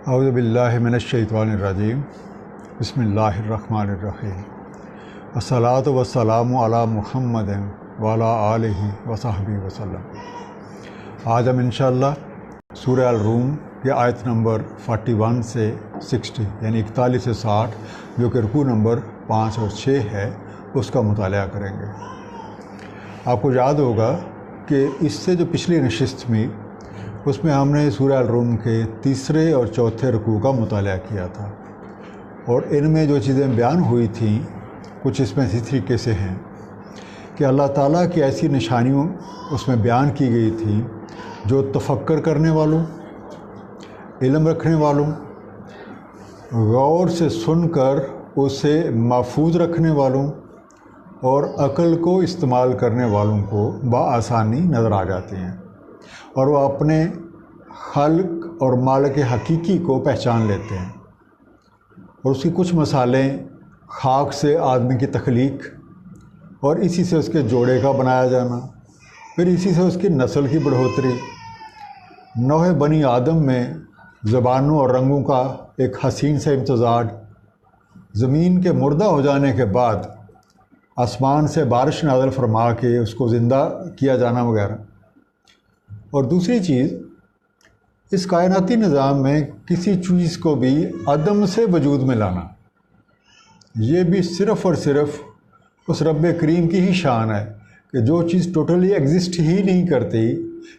اعوذ باللہ من الشیطان الرجیم بسم اللہ الرحمن الرحیم الصلاۃ والسلام علی محمد وعلی آلہ وصحبہ وسلم۔ آج ہم انشاءاللہ سورہ الروم کی آیت نمبر 41 سے 60 یعنی 41 سے 60 جو کہ رکوع نمبر 5 اور 6 ہے اس کا مطالعہ کریں گے۔ آپ کو یاد ہوگا کہ اس سے جو پچھلی نشست میں اس میں ہم نے سورہ الروم کے تیسرے اور چوتھے رکوع کا مطالعہ کیا تھا، اور ان میں جو چیزیں بیان ہوئی تھیں کچھ اس میں اسی طریقے سے ہیں کہ اللہ تعالیٰ کی ایسی نشانیوں اس میں بیان کی گئی تھیں جو تفکر کرنے والوں، علم رکھنے والوں، غور سے سن کر اسے محفوظ رکھنے والوں اور عقل کو استعمال کرنے والوں کو بآسانی نظر آ جاتے ہیں، اور وہ اپنے خالق اور مالک حقیقی کو پہچان لیتے ہیں۔ اور اس کی کچھ مثالیں خاک سے آدمی کی تخلیق، اور اسی سے اس کے جوڑے کا بنایا جانا، پھر اسی سے اس کی نسل کی بڑھوتری، نوح بنی آدم میں زبانوں اور رنگوں کا ایک حسین سے امتزاج، زمین کے مردہ ہو جانے کے بعد آسمان سے بارش نازل فرما کے اس کو زندہ کیا جانا وغیرہ۔ اور دوسری چیز، اس کائناتی نظام میں کسی چیز کو بھی عدم سے وجود میں لانا، یہ بھی صرف اور صرف اس رب کریم کی ہی شان ہے کہ جو چیز ٹوٹلی ایگزسٹ ہی نہیں کرتی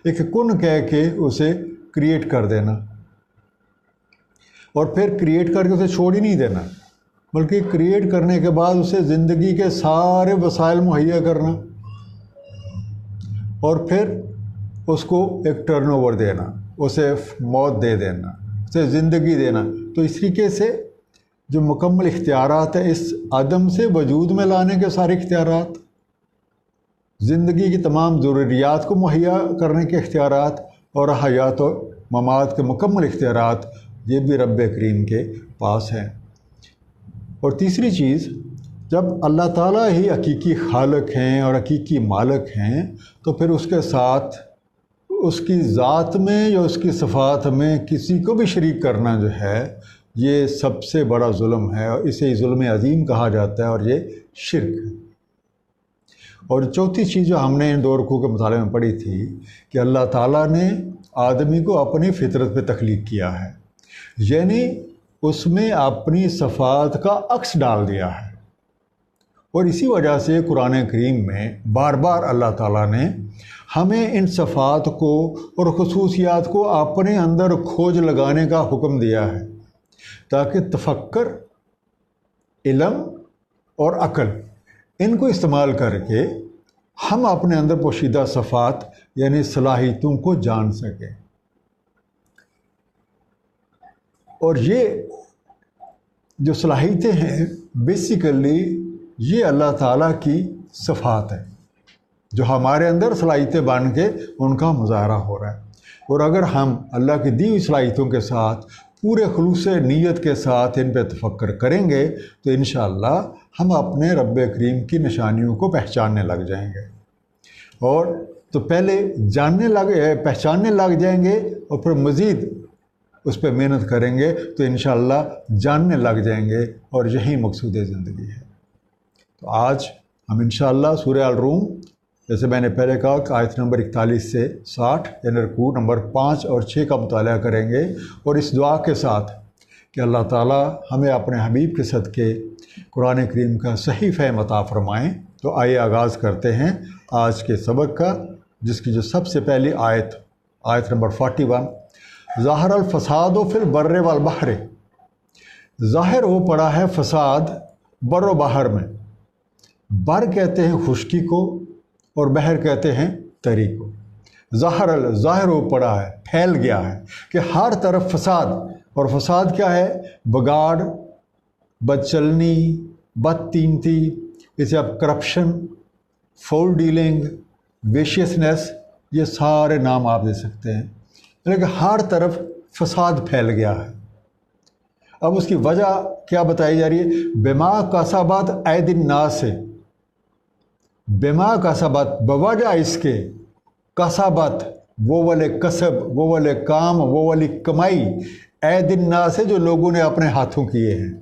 ایک کن کہہ کے اسے کریٹ کر دینا، اور پھر کریٹ کر کے اسے چھوڑ ہی نہیں دینا، بلکہ کریٹ کرنے کے بعد اسے زندگی کے سارے وسائل مہیا کرنا، اور پھر اس کو ایک ٹرن اوور دینا، اسے موت دے دینا، اسے زندگی دینا۔ تو اس طریقے سے جو مکمل اختیارات ہیں اس عدم سے وجود میں لانے کے سارے اختیارات، زندگی کی تمام ضروریات کو مہیا کرنے کے اختیارات، اور حیات و ممات کے مکمل اختیارات، یہ بھی رب کریم کے پاس ہیں۔ اور تیسری چیز، جب اللہ تعالیٰ ہی حقیقی خالق ہیں اور حقیقی مالک ہیں تو پھر اس کے ساتھ اس کی ذات میں یا اس کی صفات میں کسی کو بھی شریک کرنا جو ہے یہ سب سے بڑا ظلم ہے، اور اسے ظلم عظیم کہا جاتا ہے، اور یہ شرک ہے۔ اور چوتھی چیز جو ہم نے ان دو رکوع کے مطالعے میں پڑھی تھی کہ اللہ تعالیٰ نے آدمی کو اپنی فطرت پہ تخلیق کیا ہے، یعنی اس میں اپنی صفات کا عکس ڈال دیا ہے، اور اسی وجہ سے قرآن کریم میں بار بار اللہ تعالیٰ نے ہمیں ان صفات کو اور خصوصیات کو اپنے اندر کھوج لگانے کا حکم دیا ہے، تاکہ تفکر، علم اور عقل ان کو استعمال کر کے ہم اپنے اندر پوشیدہ صفات یعنی صلاحیتوں کو جان سکیں۔ اور یہ جو صلاحیتیں ہیں بیسیکلی یہ اللہ تعالیٰ کی صفات ہیں جو ہمارے اندر صلاحیتیں بن کے ان کا مظاہرہ ہو رہا ہے، اور اگر ہم اللہ کی دی ہوئی صلاحیتوں کے ساتھ پورے خلوص نیت کے ساتھ ان پہ تفکر کریں گے تو انشاءاللہ ہم اپنے رب کریم کی نشانیوں کو پہچاننے لگ جائیں گے، اور تو پہلے پہچاننے لگ جائیں گے، اور پھر مزید اس پہ محنت کریں گے تو انشاءاللہ جاننے لگ جائیں گے، اور یہی مقصود زندگی ہے۔ تو آج ہم انشاءاللہ سورہ الروم، جیسے میں نے پہلے کہا کہ آیت نمبر 41 سے 60 یعنی رکوع نمبر 5 اور 6 کا مطالعہ کریں گے، اور اس دعا کے ساتھ کہ اللہ تعالیٰ ہمیں اپنے حبیب کے صدقے قرآن کریم کا صحیح فہم عطا فرمائیں۔ تو آئیے آغاز کرتے ہیں آج کے سبق کا، جس کی جو سب سے پہلی آیت نمبر 41، ظاہر الفساد فی البر والبحر، ظاہر ہو پڑا ہے فساد بر و بحر میں۔ بر کہتے ہیں خشکی کو، اور بحر کہتے ہیں تری کو۔ ظاہر ہو پڑا ہے، پھیل گیا ہے کہ ہر طرف فساد، اور فساد کیا ہے؟ بگاڑ، بدچلنی، بدتینتی، اسے اب کرپشن، فول ڈیلنگ، ویشیسنس، یہ سارے نام آپ دے سکتے ہیں، لیکن ہر طرف فساد پھیل گیا ہے۔ اب اس کی وجہ کیا بتائی جا رہی ہے؟ بما کسبت ایدی الناس سے، بما کسبت بوجہ اس کے، کسبت وہ والے کسب، وہ والے کام، وہ والی کمائی اے دن نا سے جو لوگوں نے اپنے ہاتھوں کیے ہیں۔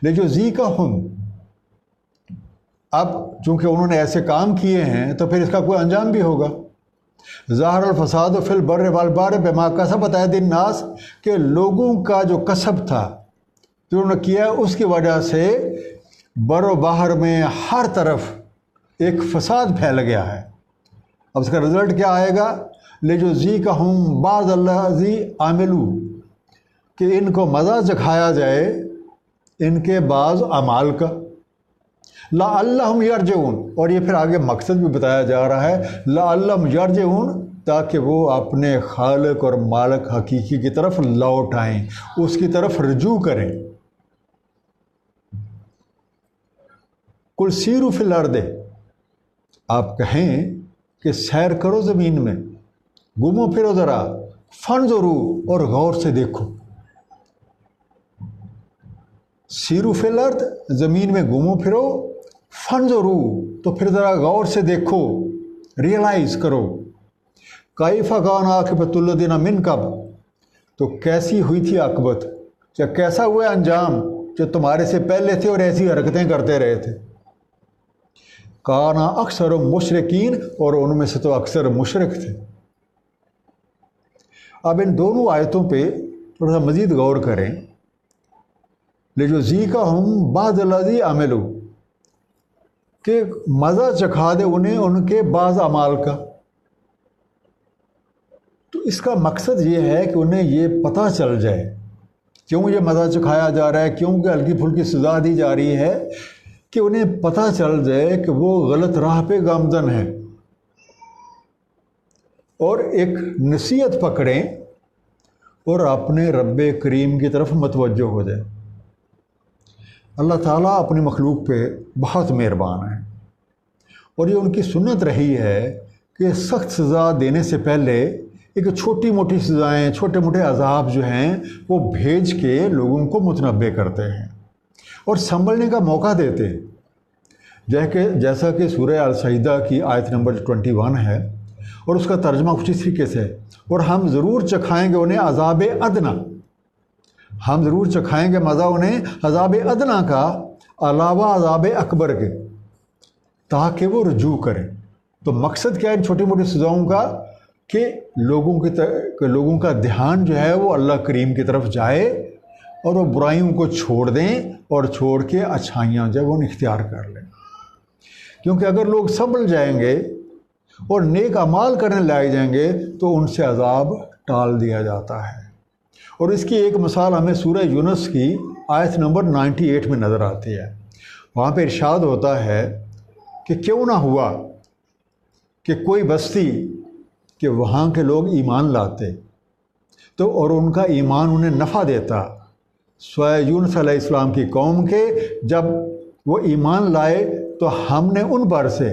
لیکن زی کا ہم، اب چونکہ انہوں نے ایسے کام کیے ہیں تو پھر اس کا کوئی انجام بھی ہوگا۔ ظاہر الفساد فی البر والبحر بما کسبت ایدی الناس، کہ لوگوں کا جو کسب تھا جو انہوں نے کیا اس کی وجہ سے بر و بحر میں ہر طرف ایک فساد پھیل گیا ہے۔ اب اس کا رزلٹ کیا آئے گا؟ لِیُذِیقَہُم بَعْضَ الَّذِی عَمِلُوا، کہ ان کو مزہ چکھایا جائے ان کے بعض اعمال کا۔ لَعَلَّهُمْ يَرْجِعُونَ، اور یہ پھر آگے مقصد بھی بتایا جا رہا ہے، لَعَلَّهُمْ يَرْجِعُونَ، تاکہ وہ اپنے خالق اور مالک حقیقی کی طرف لوٹ آئیں، اس کی طرف رجوع کریں۔ قُلْ سِیرُوا فِی الْأَرْضِ، آپ کہیں کہ سیر کرو زمین میں، گھومو پھرو ذرا، فانظروا، اور غور سے دیکھو۔ سیرو فی الارض، زمین میں گھومو پھرو، فانظروا، تو پھر ذرا غور سے دیکھو، ریئلائز کرو، کیف کان عاقبۃ الذین من قبل، تو کیسی ہوئی تھی عاقبت، یا کیسا ہوا انجام جو تمہارے سے پہلے تھے اور ایسی حرکتیں کرتے رہے تھے۔ کان اکثر مشرکین، اور ان میں سے تو اکثر مشرک تھے۔ اب ان دونوں آیتوں پہ تھوڑا سا مزید غور کریں۔ لِیُذِیقَہُم بَعْضَ الَّذِی عَمِلُوا، کہ مزہ چکھا دے انہیں ان کے بعض اعمال کا۔ تو اس کا مقصد یہ ہے کہ انہیں یہ پتہ چل جائے کیوں یہ مزہ چکھایا جا رہا ہے، کیوں کہ ہلکی پھلکی سزا دی جا رہی ہے، کہ انہیں پتہ چل جائے کہ وہ غلط راہ پہ گامزن ہے، اور ایک نصیحت پکڑیں اور اپنے رب کریم کی طرف متوجہ ہو جائے۔ اللہ تعالیٰ اپنی مخلوق پہ بہت مہربان ہے، اور یہ ان کی سنت رہی ہے کہ سخت سزا دینے سے پہلے ایک چھوٹی موٹی سزائیں، چھوٹے موٹے عذاب جو ہیں وہ بھیج کے لوگوں کو متنبع کرتے ہیں اور سنبھلنے کا موقع دیتے ہیں۔ جیسا کہ سورہ السجدہ کی آیت نمبر 21 ہے، اور اس کا ترجمہ کچھ اس طریقے سے ہے، اور ہم ضرور چکھائیں گے انہیں عذاب ادنا، ہم ضرور چکھائیں گے مزہ انہیں عذاب ادنا کا، علاوہ عذاب اکبر کے، تاکہ وہ رجوع کریں۔ تو مقصد کیا ہے ان چھوٹی موٹی سزاؤں کا؟ کہ لوگوں کا دھیان جو ہے وہ اللہ کریم کی طرف جائے، اور وہ برائیوں کو چھوڑ دیں اور چھوڑ کے اچھائیاں جو ہے وہ اختیار کر لیں۔ کیونکہ اگر لوگ سنبھل جائیں گے اور نیک اعمال کرنے لائے جائیں گے تو ان سے عذاب ٹال دیا جاتا ہے۔ اور اس کی ایک مثال ہمیں سورہ یونس کی آیت نمبر 98 میں نظر آتی ہے۔ وہاں پہ ارشاد ہوتا ہے کہ کیوں نہ ہوا کہ کوئی بستی کہ وہاں کے لوگ ایمان لاتے تو اور ان کا ایمان انہیں نفع دیتا، سوائے یونس علیہ السلام کی قوم کے، جب وہ ایمان لائے تو ہم نے ان پر سے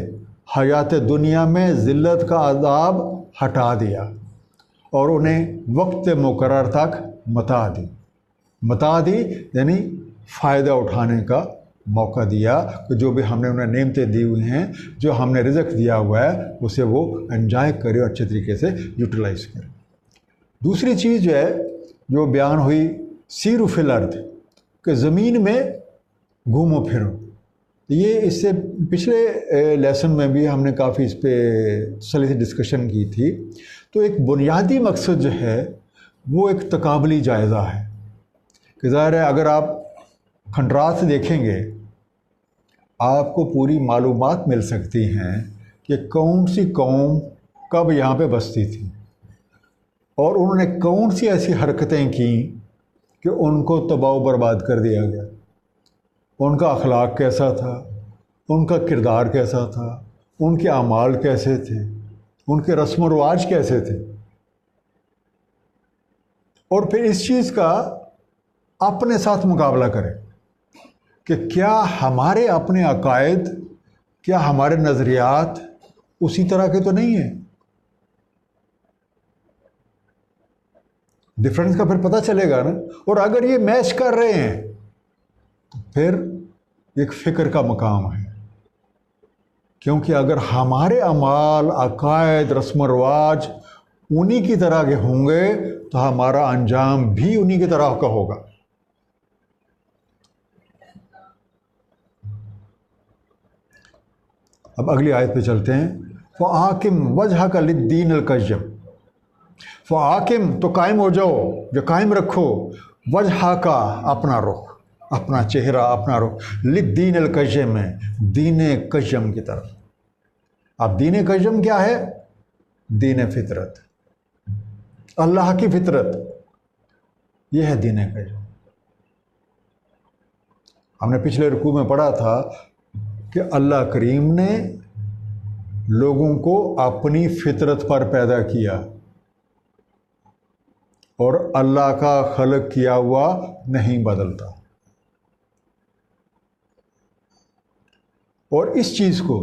حیات دنیا میں ذلت کا عذاب ہٹا دیا اور انہیں وقت مقرر تک متا دی یعنی فائدہ اٹھانے کا موقع دیا، کہ جو بھی ہم نے انہیں نعمتیں دی ہوئی ہیں، جو ہم نے رزق دیا ہوا ہے، اسے وہ انجوائے کرے اور اچھے طریقے سے یوٹیلائز کرے۔ دوسری چیز جو ہے جو بیان ہوئی، سیرو فی الارض، کہ زمین میں گھومو پھرو۔ یہ اس سے پچھلے لیسن میں بھی ہم نے کافی اس پہ تسلی سے ڈسکشن کی تھی۔ تو ایک بنیادی مقصد جو ہے وہ ایک تقابلی جائزہ ہے، کہ ظاہر ہے اگر آپ کنٹراسٹ دیکھیں گے آپ کو پوری معلومات مل سکتی ہیں کہ کون سی قوم کب یہاں پہ بستی تھی، اور انہوں نے کون سی ایسی حرکتیں کیں کہ ان کو تباہ و برباد کر دیا گیا، ان کا اخلاق کیسا تھا، ان کا کردار کیسا تھا، ان کے اعمال کیسے تھے، ان کے رسم و رواج کیسے تھے، اور پھر اس چیز کا اپنے ساتھ مقابلہ کریں کہ کیا ہمارے اپنے عقائد، کیا ہمارے نظریات اسی طرح کے تو نہیں ہیں۔ ڈفرینس کا پھر پتہ چلے گا نا، اور اگر یہ میچ کر رہے ہیں تو پھر ایک فکر کا مقام ہے کیونکہ اگر ہمارے اعمال، عقائد، رسم و رواج انہی کی طرح کے ہوں گے تو ہمارا انجام بھی انہی کی طرح کا ہوگا۔ اب اگلی آیت پہ چلتے ہیں۔ فَآقِمْ وَجْهَكَ لِلدِّينِ الْقَيِّمِ، فَآقِمْ تو قائم ہو جاؤ، جو قائم رکھو، وَجْهَكَ اپنا رخ، اپنا چہرہ، اپنا رخ، لِلدِّينِ الْقَيِّمِ دین قیم کی طرف۔ اب دین قیم کیا ہے؟ دین فطرت، اللہ کی فطرت، یہ ہے دین قیم۔ ہم نے پچھلے رکوع میں پڑھا تھا کہ اللہ کریم نے لوگوں کو اپنی فطرت پر پیدا کیا اور اللہ کا خلق کیا ہوا نہیں بدلتا، اور اس چیز کو،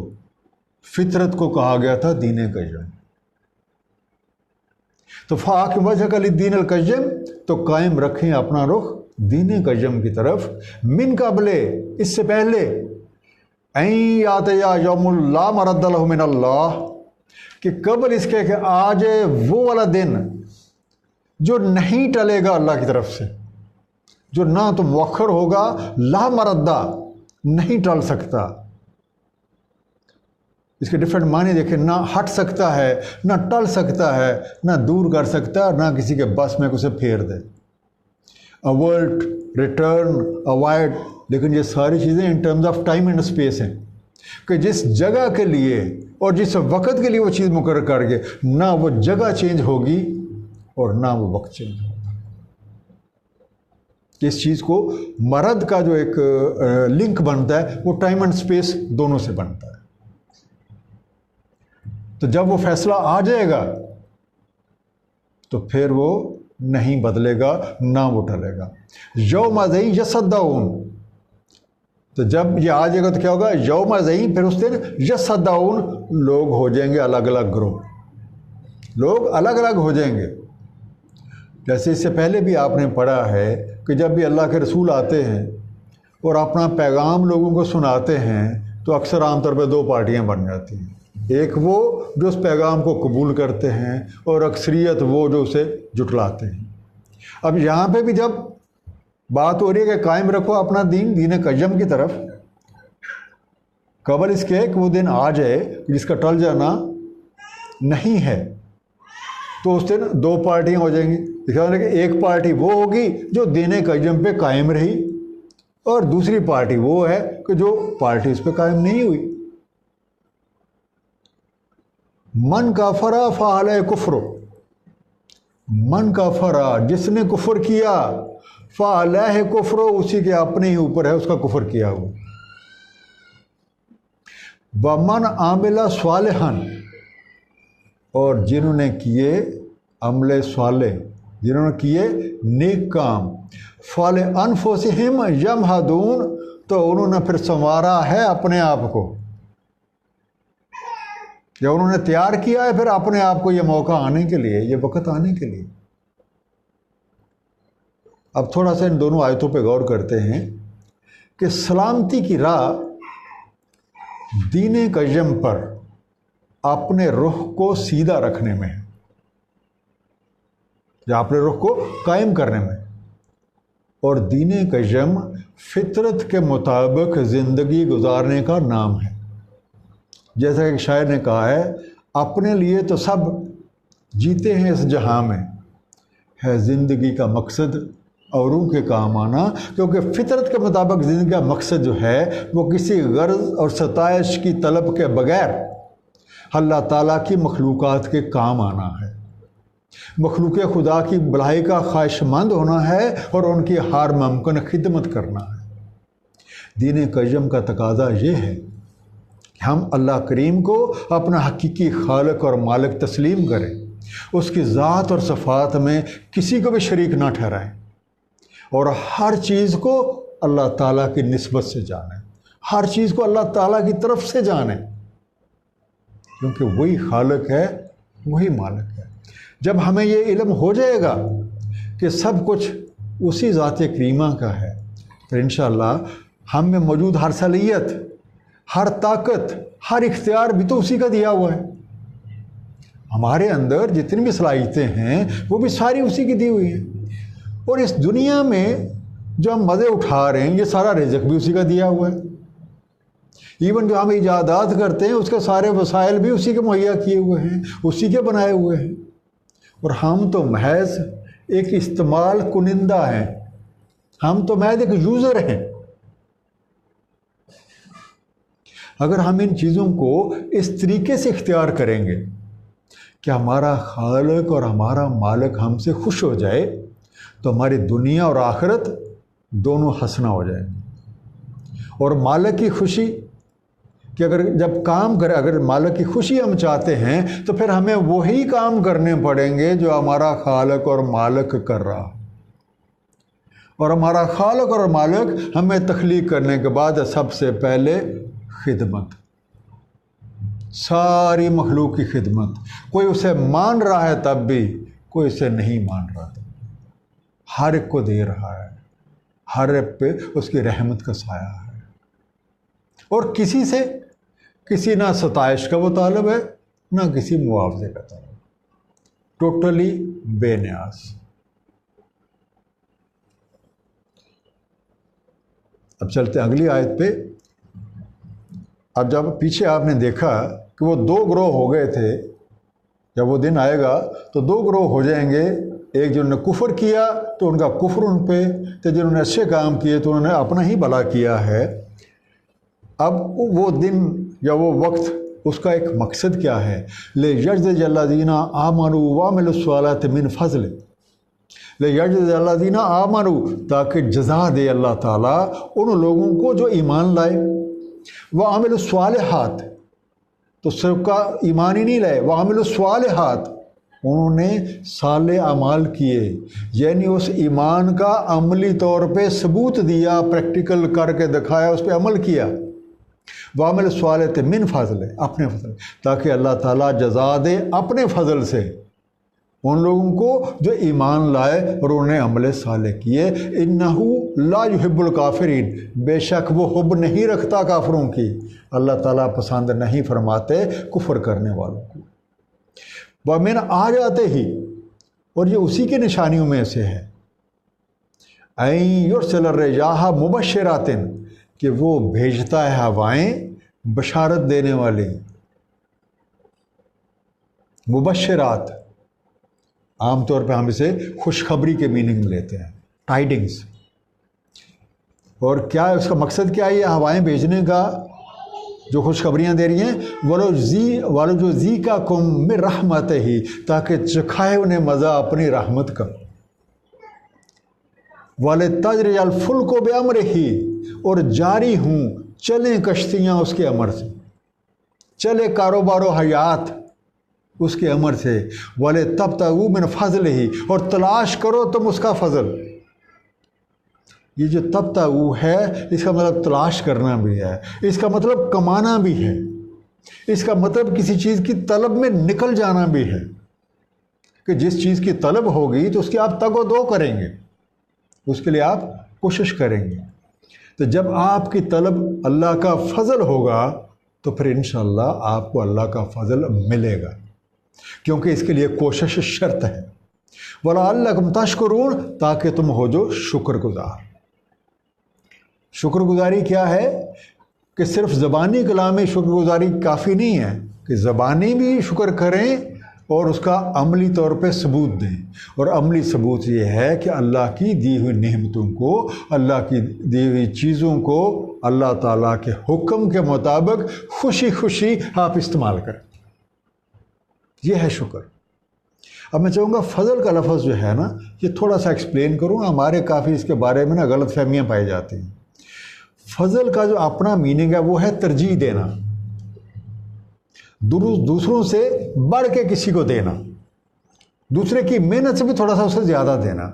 فطرت کو کہا گیا تھا دین قیم۔ تو فَآقِمْ وَجْهَكَ لِلدِّينِ الْقَيِّمِ تو قائم رکھیں اپنا رخ دین قیم کی طرف، من قبل اس سے پہلے، این یاتیا یوم لا مرد لہ من اللہ کہ قبل اس کے کہ آ جائے وہ والا دن جو نہیں ٹلے گا اللہ کی طرف سے، جو نہ تو مؤخر ہوگا، لا مردہ نہیں ٹل سکتا۔ اس کے ڈفرینٹ معنی دیکھیں، نہ ہٹ سکتا ہے، نہ ٹل سکتا ہے، نہ دور کر سکتا ہے، نہ کسی کے بس میں اسے پھیر دے۔ اوائڈ، ریٹرن، اوائڈ، لیکن یہ ساری چیزیں in terms of time and space ہیں کہ جس جگہ کے لیے اور جس وقت کے لیے وہ چیز مقرر کر گئے، نہ وہ جگہ چینج ہوگی اور نہ وہ وقت چینج ہوگا۔ اس چیز کو مرد کا جو ایک لنک بنتا ہے وہ ٹائم اینڈ اسپیس دونوں سے بنتا ہے۔ تو جب وہ فیصلہ آ جائے گا تو پھر وہ نہیں بدلے گا، نہ وہ ٹلے گا۔ یوم ذی یصدعون، تو جب یہ آ جائے گا تو کیا ہوگا؟ یوم ذی، پھر اس دن یصدعون، لوگ ہو جائیں گے الگ الگ گروہ، لوگ الگ الگ ہو جائیں گے۔ جیسے اس سے پہلے بھی آپ نے پڑھا ہے کہ جب بھی اللہ کے رسول آتے ہیں اور اپنا پیغام لوگوں کو سناتے ہیں تو اکثر عام طور پہ دو پارٹیاں بن جاتی ہیں، ایک وہ جو اس پیغام کو قبول کرتے ہیں اور اکثریت وہ جو اسے جھٹلاتے ہیں۔ اب یہاں پہ بھی جب بات ہو رہی ہے کہ قائم رکھو اپنا دین، دین قیم کی طرف، قبل اس کے کہ وہ دن آ جائے جس کا ٹل جانا نہیں ہے، تو اس دن دو پارٹیاں ہو جائیں گی۔ کہ ایک پارٹی وہ ہوگی جو دین قیم پہ قائم رہی، اور دوسری پارٹی وہ ہے کہ جو پارٹی اس پہ قائم نہیں ہوئی۔ من کفر فعلیہ کفر، من کفر جس نے کفر کیا، فعلیہ کفر اسی کے اپنے ہی اوپر ہے اس کا کفر کیا ہوا۔ ومن عامل صالحا، اور جنہوں نے کیے عمل صالح، جنہوں نے کیے نیک کام، فلانفسہم یمہدون، تو انہوں نے پھر سنوارا ہے اپنے آپ کو، یا انہوں نے تیار کیا ہے پھر اپنے آپ کو یہ موقع آنے کے لیے، یہ وقت آنے کے لیے۔ اب تھوڑا سا ان دونوں آیتوں پہ غور کرتے ہیں کہ سلامتی کی راہ دین قیم پر اپنے رخ کو سیدھا رکھنے میں ہے، یا اپنے رخ کو قائم کرنے میں، اور دین قیم فطرت کے مطابق زندگی گزارنے کا نام ہے۔ جیسا کہ شاعر نے کہا ہے، اپنے لیے تو سب جیتے ہیں اس جہاں میں، ہے زندگی کا مقصد اوروں کے کام آنا، کیونکہ فطرت کے مطابق زندگی کا مقصد جو ہے وہ کسی غرض اور ستائش کی طلب کے بغیر اللہ تعالیٰ کی مخلوقات کے کام آنا ہے، مخلوق خدا کی بھلائی کا خواہش مند ہونا ہے اور ان کی ہر ممکن خدمت کرنا ہے۔ دین قیم کا تقاضا یہ ہے کہ ہم اللہ کریم کو اپنا حقیقی خالق اور مالک تسلیم کریں، اس کی ذات اور صفات میں کسی کو بھی شریک نہ ٹھہرائیں، اور ہر چیز کو اللہ تعالیٰ کی نسبت سے جانیں، ہر چیز کو اللہ تعالیٰ کی طرف سے جانیں، کیونکہ وہی خالق ہے، وہی مالک ہے۔ جب ہمیں یہ علم ہو جائے گا کہ سب کچھ اسی ذات کریمہ کا ہے، پھر انشاءاللہ ہم میں موجود ہر صلاحیت، ہر طاقت ہر اختیار بھی تو اسی کا دیا ہوا ہے. ہمارے اندر جتنی بھی صلاحیتیں ہیں وہ بھی ساری اسی کی دی ہوئی ہیں. اور اس دنیا میں جو ہم مزے اٹھا رہے ہیں یہ سارا رزق بھی اسی کا دیا ہوا ہے. ایون جو ہم ایجادات کرتے ہیں اس کے سارے وسائل بھی اسی کے مہیا کیے ہوئے ہیں، اسی کے بنائے ہوئے ہیں. اور ہم تو محض ایک استعمال کنندہ ہیں، ہم تو محض ایک یوزر ہیں. اگر ہم ان چیزوں کو اس طریقے سے اختیار کریں گے کہ ہمارا خالق اور ہمارا مالک ہم سے خوش ہو جائے تو ہماری دنیا اور آخرت دونوں حسنہ ہو جائے. اور مالک کی خوشی کہ اگر جب کام کرے، اگر مالک کی خوشی ہم چاہتے ہیں تو پھر ہمیں وہی کام کرنے پڑیں گے جو ہمارا خالق اور مالک کر رہا. اور ہمارا خالق اور مالک ہمیں تخلیق کرنے کے بعد سب سے پہلے خدمت، ساری مخلوق کی خدمت. کوئی اسے مان رہا ہے تب بھی، کوئی اسے نہیں مان رہا تھا. ہر ایک کو دے رہا ہے، ہر ایک پہ اس کی رحمت کا سایہ ہے. اور کسی نہ ستائش کا وہ طالب ہے نہ کسی معاوضے کا طالب، ٹوٹلی بے نیاز. اب چلتے اگلی آیت پہ. اب جب پیچھے آپ نے دیکھا کہ وہ 2 گروہ ہو گئے تھے، جب وہ دن آئے گا تو 2 گروہ ہو جائیں گے. ایک جنہوں نے کفر کیا تو ان کا کفر ان پہ، تو جنہوں نے اچھے کام کیے تو انہوں نے اپنا ہی بھلا کیا ہے. اب وہ دن یا وہ وقت، اس کا ایک مقصد کیا ہے؟ لِيَجْزِيَ الَّذِينَ آمَنُوا وَعَمِلُوا الصَّالِحَاتِ مِنْ فَضْلِهِ. لِيَجْزِيَ الَّذِينَ آمَنُوا، تاکہ جزا دے اللہ تعالیٰ ان لوگوں کو جو ایمان لائے. وَعَمِلُوا الصَّالِحَاتِ، تو صرف کا ایمان ہی نہیں لائے، وَعَمِلُوا الصَّالِحَاتِ، انہوں نے صالح اعمال کیے، یعنی اس ایمان کا عملی طور پہ ثبوت دیا، پریکٹیکل کر کے دکھایا، اس پہ عمل کیا. وَعَمِلُوا الصَّالِحَاتِ مِنْ فَضْلِ، اپنے فضل، تاکہ اللہ تعالیٰ جزا دے اپنے فضل سے ان لوگوں کو جو ایمان لائے اور انہوں نے عمل صالح کیے. اِنَّهُ لَا يُحِبُّ الْكَافِرِينَ، بے شک وہ حب نہیں رکھتا کافروں کی. اللہ تعالیٰ پسند نہیں فرماتے کفر کرنے والوں کو. وَمِنْ آیاتِهِ، اور یہ اسی کی نشانیوں میں سے ہے، اَن يُرْسِلَ الرِّيَاحَ مُبَشِّرَاتٍ، کہ وہ بھیجتا ہے ہوائیں بشارت دینے والی. مبشرات عام طور پہ ہم اسے خوشخبری کے میننگ میں لیتے ہیں، ٹائڈنگز. اور کیا اس کا مقصد کیا ہے یہ ہوائیں بھیجنے کا جو خوشخبریاں دے رہی ہیں؟ وَلُيُذِيقَكُم مِّن رَحْمَتِهِ، تاکہ چکھائے انہیں مزہ اپنی رحمت کا. وَلِتَجْرِيَ الْفُلْكُ بِأَمْرِهِ، اور جاری ہوں چلیں کشتیاں اس کے امر سے، چلے کاروبار و حیات اس کے امر سے. وَلِتَبْتَغُوا مِنْ فَضْلِهِ، اور تلاش کرو تم اس کا فضل. یہ جو تبتغوا ہے اس کا مطلب تلاش کرنا بھی ہے، اس کا مطلب کمانا بھی ہے، اس کا مطلب کسی چیز کی طلب میں نکل جانا بھی ہے، کہ جس چیز کی طلب ہوگی تو اس کی آپ تگ و دو کریں گے، اس کے لیے آپ کوشش کریں گے. تو جب آپ کی طلب اللہ کا فضل ہوگا تو پھر انشاءاللہ آپ کو اللہ کا فضل ملے گا، کیونکہ اس کے لیے کوشش شرط ہے. وَلَعَلَّكُمْ تَشْكُرُونَ، تاکہ تم ہو جو شکر گزار. شکر گزاری کیا ہے؟ کہ صرف زبانی کلامی شکر گزاری کافی نہیں ہے، کہ زبانی بھی شکر کریں اور اس کا عملی طور پہ ثبوت دیں. اور عملی ثبوت یہ ہے کہ اللہ کی دی ہوئی نعمتوں کو، اللہ کی دی ہوئی چیزوں کو اللہ تعالیٰ کے حکم کے مطابق خوشی خوشی آپ استعمال کریں. یہ ہے شکر. اب میں چاہوں گا فضل کا لفظ جو ہے نا یہ تھوڑا سا ایکسپلین کروں. ہمارے کافی اس کے بارے میں نا غلط فہمیاں پائی جاتی ہیں. فضل کا جو اپنا میننگ ہے وہ ہے ترجیح دینا، دوسروں سے بڑھ کے کسی کو دینا، دوسرے کی محنت سے بھی تھوڑا سا اسے زیادہ دینا.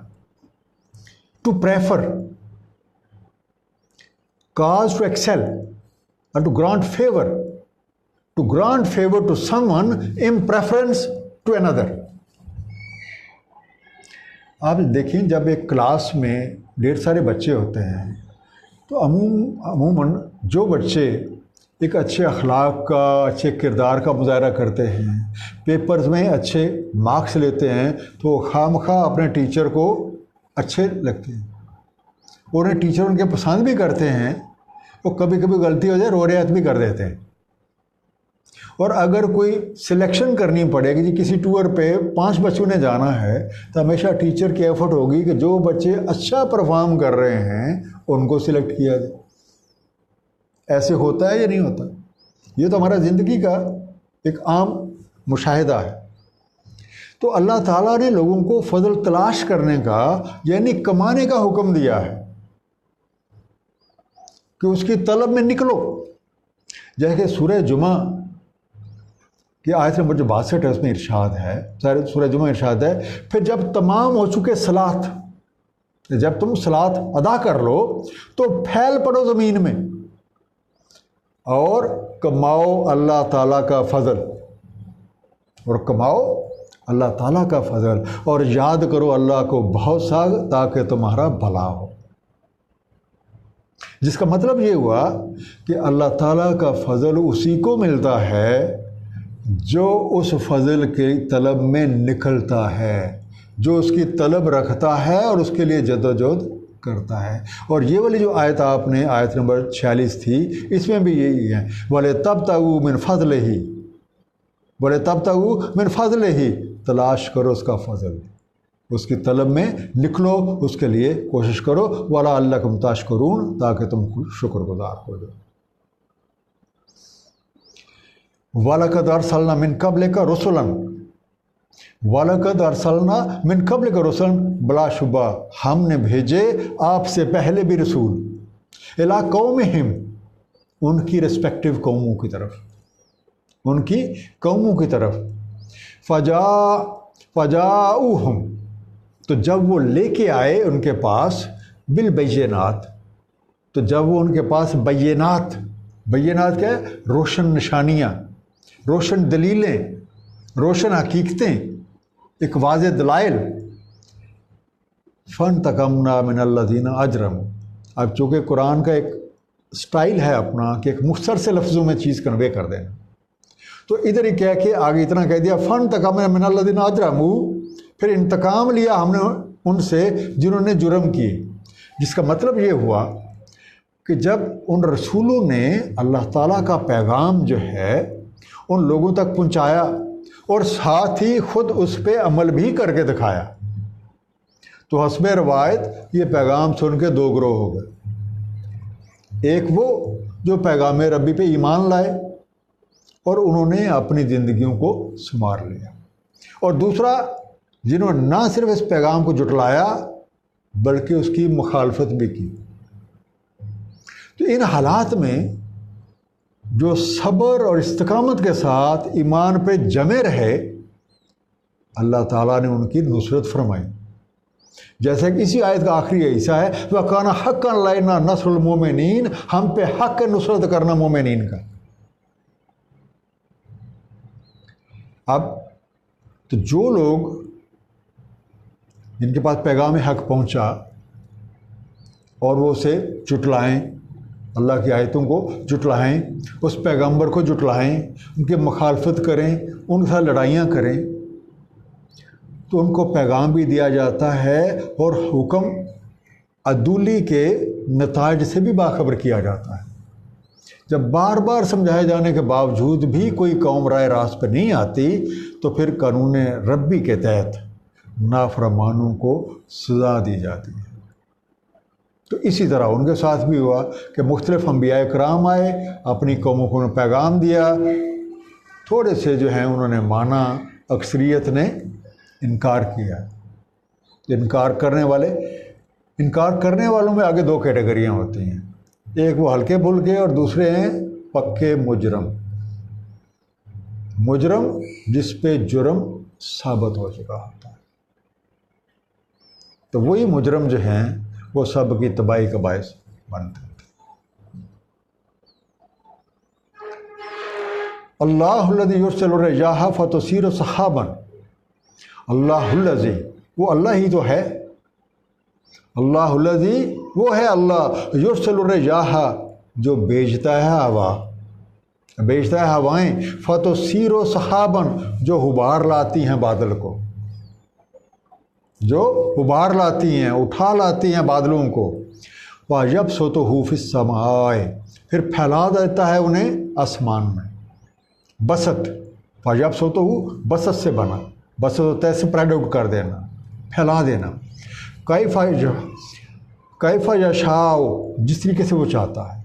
To prefer, cause to excel اور to grant favour. To grant favour to someone in preference to اندر. آپ دیکھیں جب ایک کلاس میں ڈھیر سارے بچے ہوتے ہیں تو عموماً جو بچے ایک اچھے اخلاق کا، اچھے کردار کا مظاہرہ کرتے ہیں، پیپرز میں اچھے مارکس لیتے ہیں، تو وہ خواہ اپنے ٹیچر کو اچھے لگتے ہیں، انہیں ٹیچر ان کے پسند بھی کرتے ہیں، وہ کبھی کبھی غلطی ہو جائے روریت بھی کر دیتے ہیں۔ اور اگر کوئی سلیکشن کرنی پڑے کہ جی کسی ٹور پہ 5 بچوں نے جانا ہے، تو ہمیشہ ٹیچر کی ایفرٹ ہوگی کہ جو بچے اچھا پرفارم کر رہے ہیں ان کو سلیکٹ کیا جائے۔ ایسے ہوتا ہے یا نہیں ہوتا؟ یہ تو ہمارا زندگی کا ایک عام مشاہدہ ہے۔ تو اللہ تعالیٰ نے لوگوں کو فضل تلاش کرنے کا، یعنی کمانے کا حکم دیا ہے کہ اس کی طلب میں نکلو۔ جیسے کہ سورہ جمعہ کی آیت نمبر جو 62 ہے اس میں ارشاد ہے، سورہ جمعہ ارشاد ہے، پھر جب تمام ہو چکے صلاۃ، جب تم صلاۃ ادا کر لو تو پھیل پڑو زمین میں اور کماؤ اللہ تعالیٰ کا فضل، اور کماؤ اللہ تعالیٰ کا فضل، اور یاد کرو اللہ کو بہت سا تاکہ تمہارا بھلا ہو۔ جس کا مطلب یہ ہوا کہ اللہ تعالیٰ کا فضل اسی کو ملتا ہے جو اس فضل کی طلب میں نکلتا ہے، جو اس کی طلب رکھتا ہے اور اس کے لیے جدوجہد کرتا ہے۔ اور یہ والی جو آیت آپ نے، آیت نمبر 46 تھی، اس میں بھی یہی ہے، وَلِتَبْتَغُوا مِنْ فَضْلِهِ، وَلِتَبْتَغُوا مِنْ فَضْلِهِ، تلاش کرو اس کا فضل، اس کی طلب میں نکلو، اس کے لیے کوشش کرو، وَلَعَلَّكُمْ تَشْكُرُونَ، تاکہ تم شکر گزار ہو جاؤ۔ وَلَقَدْ أَرْسَلْنَا مِنْ قَبْلِكَ رُسُلًا، وَلَقَدْ أَرْسَلْنَا مِنْ قَبْلِكَ رُسُلًا، بلا شبہ ہم نے بھیجے آپ سے پہلے بھی رسول، اِلَىٰ قَوْمِهِمْ، ان کی ریسپیکٹیو قوموں کی طرف، ان کی قوموں کی طرف، فَجَاءُوهُمْ، تو جب وہ لے کے آئے ان کے پاس، بالبینات، تو جب وہ ان کے پاس بینات، بینات کیا ہے؟ روشن نشانیاں، روشن دلیلیں، روشن حقیقتیں، ایک واضح دلائل، فَانْتَقَمْنَا مِنَ الَّذِينَ أَجْرَمُوا۔ اب چونکہ قرآن کا ایک سٹائل ہے اپنا کہ ایک مختصر سے لفظوں میں چیز کنوے کر دینا، تو ادھر ہی کہہ کے آگے اتنا کہہ دیا فَانْتَقَمْنَا مِنَ الَّذِينَ أَجْرَمُوا، پھر انتقام لیا ہم نے ان سے جنہوں نے جرم کیے۔ جس کا مطلب یہ ہوا کہ جب ان رسولوں نے اللہ تعالیٰ کا پیغام جو ہے ان لوگوں تک پہنچایا اور ساتھ ہی خود اس پہ عمل بھی کر کے دکھایا، تو حسب روایت یہ پیغام سن کے 2 گروہ ہو گئے۔ ایک وہ جو پیغام ربی پہ ایمان لائے اور انہوں نے اپنی زندگیوں کو سنوار لیا، اور دوسرا جنہوں نے نہ صرف اس پیغام کو جھٹلایا بلکہ اس کی مخالفت بھی کی۔ تو ان حالات میں جو صبر اور استقامت کے ساتھ ایمان پہ جمے رہے، اللہ تعالیٰ نے ان کی نصرت فرمائی، جیسے کہ اسی آیت کا آخری حصہ ہے، وَكَانَ حَقًّا عَلَيْنَا نَصْرُ الْمُؤْمِنِينَ، ہم پہ حق ہے نصرت کرنا مومنین کا۔ اب تو جو لوگ جن کے پاس پیغام حق پہنچا اور وہ اسے جھٹلائیں، اللہ کی آیتوں کو جھٹلائیں، اس پیغمبر کو جھٹلائیں، ان کی مخالفت کریں، ان کے ساتھ لڑائیاں کریں، تو ان کو پیغام بھی دیا جاتا ہے اور حکم عدولی کے نتائج سے بھی باخبر کیا جاتا ہے۔ جب بار بار سمجھائے جانے کے باوجود بھی کوئی قوم رائے راست پہ نہیں آتی، تو پھر قانون ربی کے تحت نافرمانوں کو سزا دی جاتی ہے۔ تو اسی طرح ان کے ساتھ بھی ہوا کہ مختلف انبیاء کرام آئے، اپنی قوموں کو پیغام دیا، تھوڑے سے جو ہیں انہوں نے مانا، اکثریت نے انکار کیا۔ انکار کرنے والوں میں آگے 2 کیٹیگریاں ہوتی ہیں، ایک وہ ہلکے پھلکے اور دوسرے ہیں پکے مجرم۔ مجرم جس پہ جرم ثابت ہو چکا ہوتا ہے، تو وہی مجرم جو ہیں وہ سب کی تباہی کا باعث بنتے ہیں۔ اللہ الذی یرسل الرياح فتصیر سحابا، اللہ الذی، وہ اللہ ہی تو ہے، اللہ الذی وہ ہے اللہ، یرسل الرياح جو بھیجتا ہے ہوا، بھیجتا ہے ہوائیں، فَتُثِيرُ سَحَابًا، جو غبار لاتی ہیں بادل کو، جو غبار لاتی ہیں، اٹھا لاتی ہیں بادلوں کو، وَيَبْسُطُهُ فِي السَّمَاءِ، پھر پھیلا دیتا ہے انہیں آسمان میں۔ بسط، وَيَبْسُطُهُ بسط سے بنا، بسط ہوتا ہے اسپریڈ آؤٹ کر دینا، پھیلا دینا۔ کیف یشاء، جس طریقے سے وہ چاہتا ہے،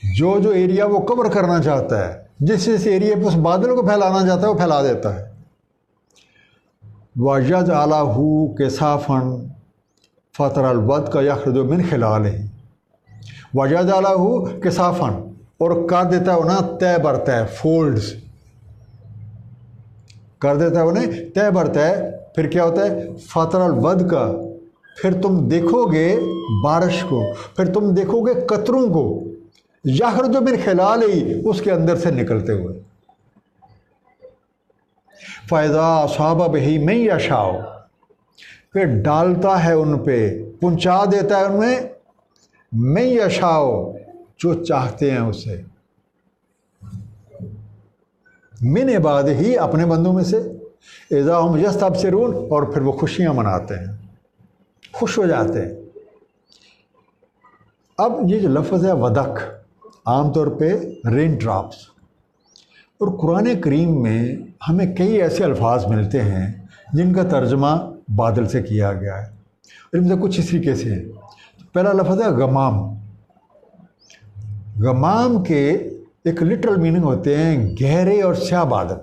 جو ایریا وہ کور کرنا چاہتا ہے، جس ایریا پہ اس بادل کو پھیلانا چاہتا ہے وہ پھیلا دیتا ہے۔ وَيَجْعَلَهُ كِسَافًا فَتَرَى الْوَدْقَ يَخْرُجُ مِنْ خِلَالِهِ، وَيَجْعَلَهُ كِسَافًا، اور کر دیتا ہے انہیں تہ بر تہ، فولڈز کر دیتا ہے انہیں تہ بر تہ۔ پھر کیا ہوتا ہے؟ فَتَرَى الْوَدْقَ، پھر تم دیکھو گے بارش کو، پھر تم دیکھو گے قطروں کو، یخرج من خلالہ، اس کے اندر سے نکلتے ہوئے۔ فَإِذَا أَصَابَ بِهِ مَن يَشَاءُ، پھر ڈالتا ہے ان پہ، پہنچا دیتا ہے ان میں، مَن يَشَاءُ، جو چاہتے ہیں اسے، من عبادہ، اپنے بندوں میں سے، اذا ہم یستبشرون، اور پھر وہ خوشیاں مناتے ہیں، خوش ہو جاتے ہیں۔ اب یہ جو لفظ ہے ودق، عام طور پہ رین ڈراپس، اور قرآن کریم میں ہمیں کئی ایسے الفاظ ملتے ہیں جن کا ترجمہ بادل سے کیا گیا ہے، اور ان میں سے کچھ اس طریقے سے ہیں۔ پہلا لفظ ہے غمام۔ غمام کے ایک لٹرل میننگ ہوتے ہیں گہرے اور سیاہ بادل،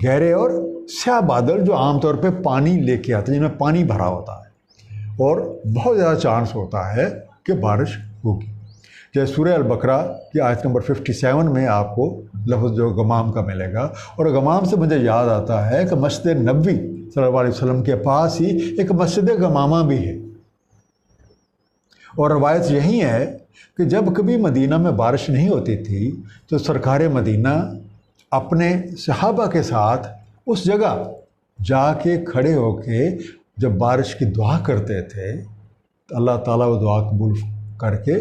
گہرے اور سیاہ بادل جو عام طور پہ پانی لے کے آتے ہیں، جن میں پانی بھرا ہوتا ہے اور بہت زیادہ چانس ہوتا ہے کہ بارش ہوگی۔ جیسے سورہ البقرہ کی آیت نمبر 57 میں آپ کو لفظ جو غمام کا ملے گا، اور غمام سے مجھے یاد آتا ہے کہ مسجد نبوی صلی اللہ علیہ وسلم کے پاس ہی ایک مسجد غمامہ بھی ہے، اور روایت یہی ہے کہ جب کبھی مدینہ میں بارش نہیں ہوتی تھی تو سرکار مدینہ اپنے صحابہ کے ساتھ اس جگہ جا کے کھڑے ہو کے جب بارش کی دعا کرتے تھے تو اللہ تعالیٰ وہ دعا قبول کر کے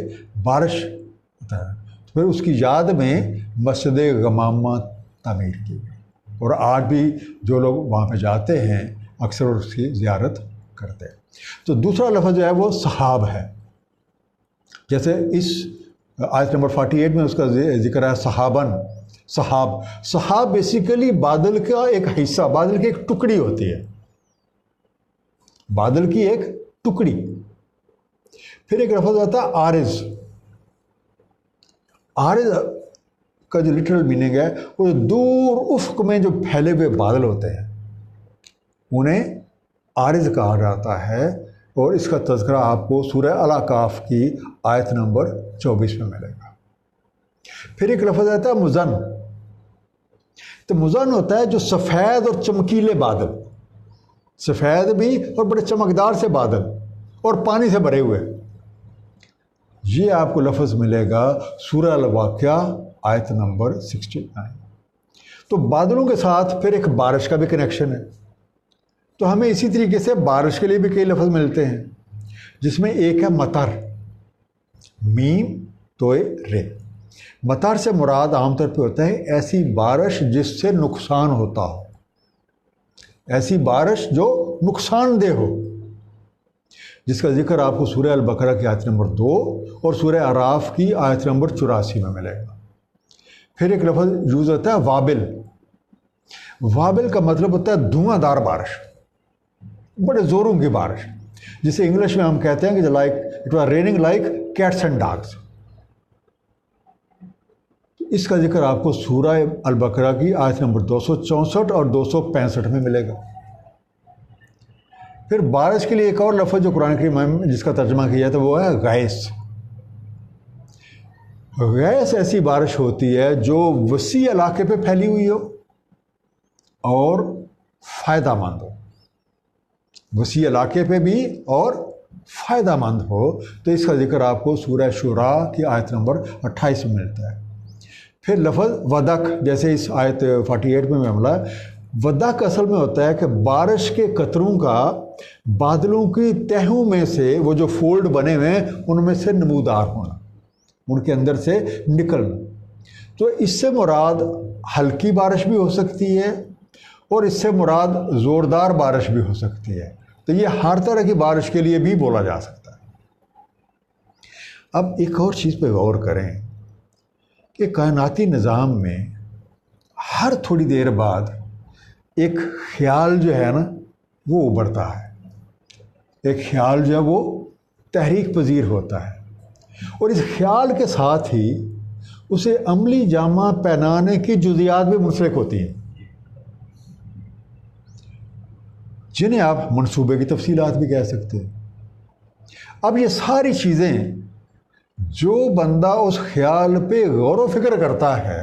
بارش ہوتا ہے۔ تو پھر اس کی یاد میں مسجد غمامہ تعمیر کی گئی، اور آج بھی جو لوگ وہاں پہ جاتے ہیں اکثر اس کی زیارت کرتے ہیں۔ تو دوسرا لفظ جو ہے وہ سحاب ہے، جیسے اس آیت نمبر 48 میں اس کا ذکر ہے صحابن، صحاب۔ صحاب بیسیکلی بادل کا ایک حصہ، بادل کی ایک ٹکڑی ہوتی ہے، بادل کی ایک ٹکڑی۔ پھر ایک لفظ ہوتا ہے عارض۔ عارض کا جو لٹرل میننگ ہے وہ دور افق میں جو پھیلے ہوئے بادل ہوتے ہیں انہیں عارض کہا جاتا ہے، اور اس کا تذکرہ آپ کو سورہ الاقاف کی آیت نمبر 24 میں ملے گا۔ پھر ایک لفظ آتا ہے مزن۔ تو مزن ہوتا ہے جو سفید اور چمکیلے بادل، سفید بھی اور بڑے چمکدار سے بادل اور پانی سے بھرے ہوئے، یہ آپ کو لفظ ملے گا سورہ الواقعہ آیت نمبر 69۔ تو بادلوں کے ساتھ پھر ایک بارش کا بھی کنیکشن ہے، تو ہمیں اسی طریقے سے بارش کے لیے بھی کئی لفظ ملتے ہیں، جس میں ایک ہے مطر، میم توئے رے۔ مطر سے مراد عام طور پہ ہوتا ہے ایسی بارش جس سے نقصان ہوتا ہو، ایسی بارش جو نقصان دہ ہو، جس کا ذکر آپ کو سورہ البقرہ کی آیت نمبر 2 اور سورہ اعراف کی آیت نمبر 84 میں ملے گا۔ پھر ایک لفظ یوز ہوتا ہے وابل۔ وابل کا مطلب ہوتا ہے دھواں دار بارش، بڑے زوروں کی بارش، جسے انگلش میں ہم کہتے ہیں کہ like it was raining like cats and dogs. اس کا ذکر آپ کو سورہ البقرہ کی آیت نمبر 264 اور 265 میں ملے گا۔ پھر بارش کے لیے ایک اور لفظ جو قرآن کریم میں جس کا ترجمہ کیا جاتا ہے وہ ہے غیث۔ غیث ایسی بارش ہوتی ہے جو وسیع علاقے پہ پھیلی ہوئی ہو اور فائدہ مند ہو، وسیع علاقے پہ بھی اور فائدہ مند ہو۔ تو اس کا ذکر آپ کو سورہ شعراء کی آیت نمبر 28 میں ملتا ہے۔ پھر لفظ ودق، جیسے اس آیت 48 میں ملا ہے، ودق اصل میں ہوتا ہے کہ بارش کے قطروں کا بادلوں کی تہوں میں سے وہ جو فولڈ بنے ہوئے ہیں ان میں سے نمودار ہونا، ان کے اندر سے نکلنا. تو اس سے مراد ہلکی بارش بھی ہو سکتی ہے اور اس سے مراد زوردار بارش بھی ہو سکتی ہے. تو یہ ہر طرح کی بارش کے لیے بھی بولا جا سکتا ہے. اب ایک اور چیز پہ غور کریں کہ کائناتی نظام میں ہر تھوڑی دیر بعد ایک خیال جو ہے نا وہ ابھرتا ہے. ایک خیال جو ہے وہ تحریک پذیر ہوتا ہے اور اس خیال کے ساتھ ہی اسے عملی جامہ پہنانے کی جزیات بھی منسلک ہوتی ہیں جنہیں آپ منصوبے کی تفصیلات بھی کہہ سکتے ہیں. اب یہ ساری چیزیں جو بندہ اس خیال پہ غور و فکر کرتا ہے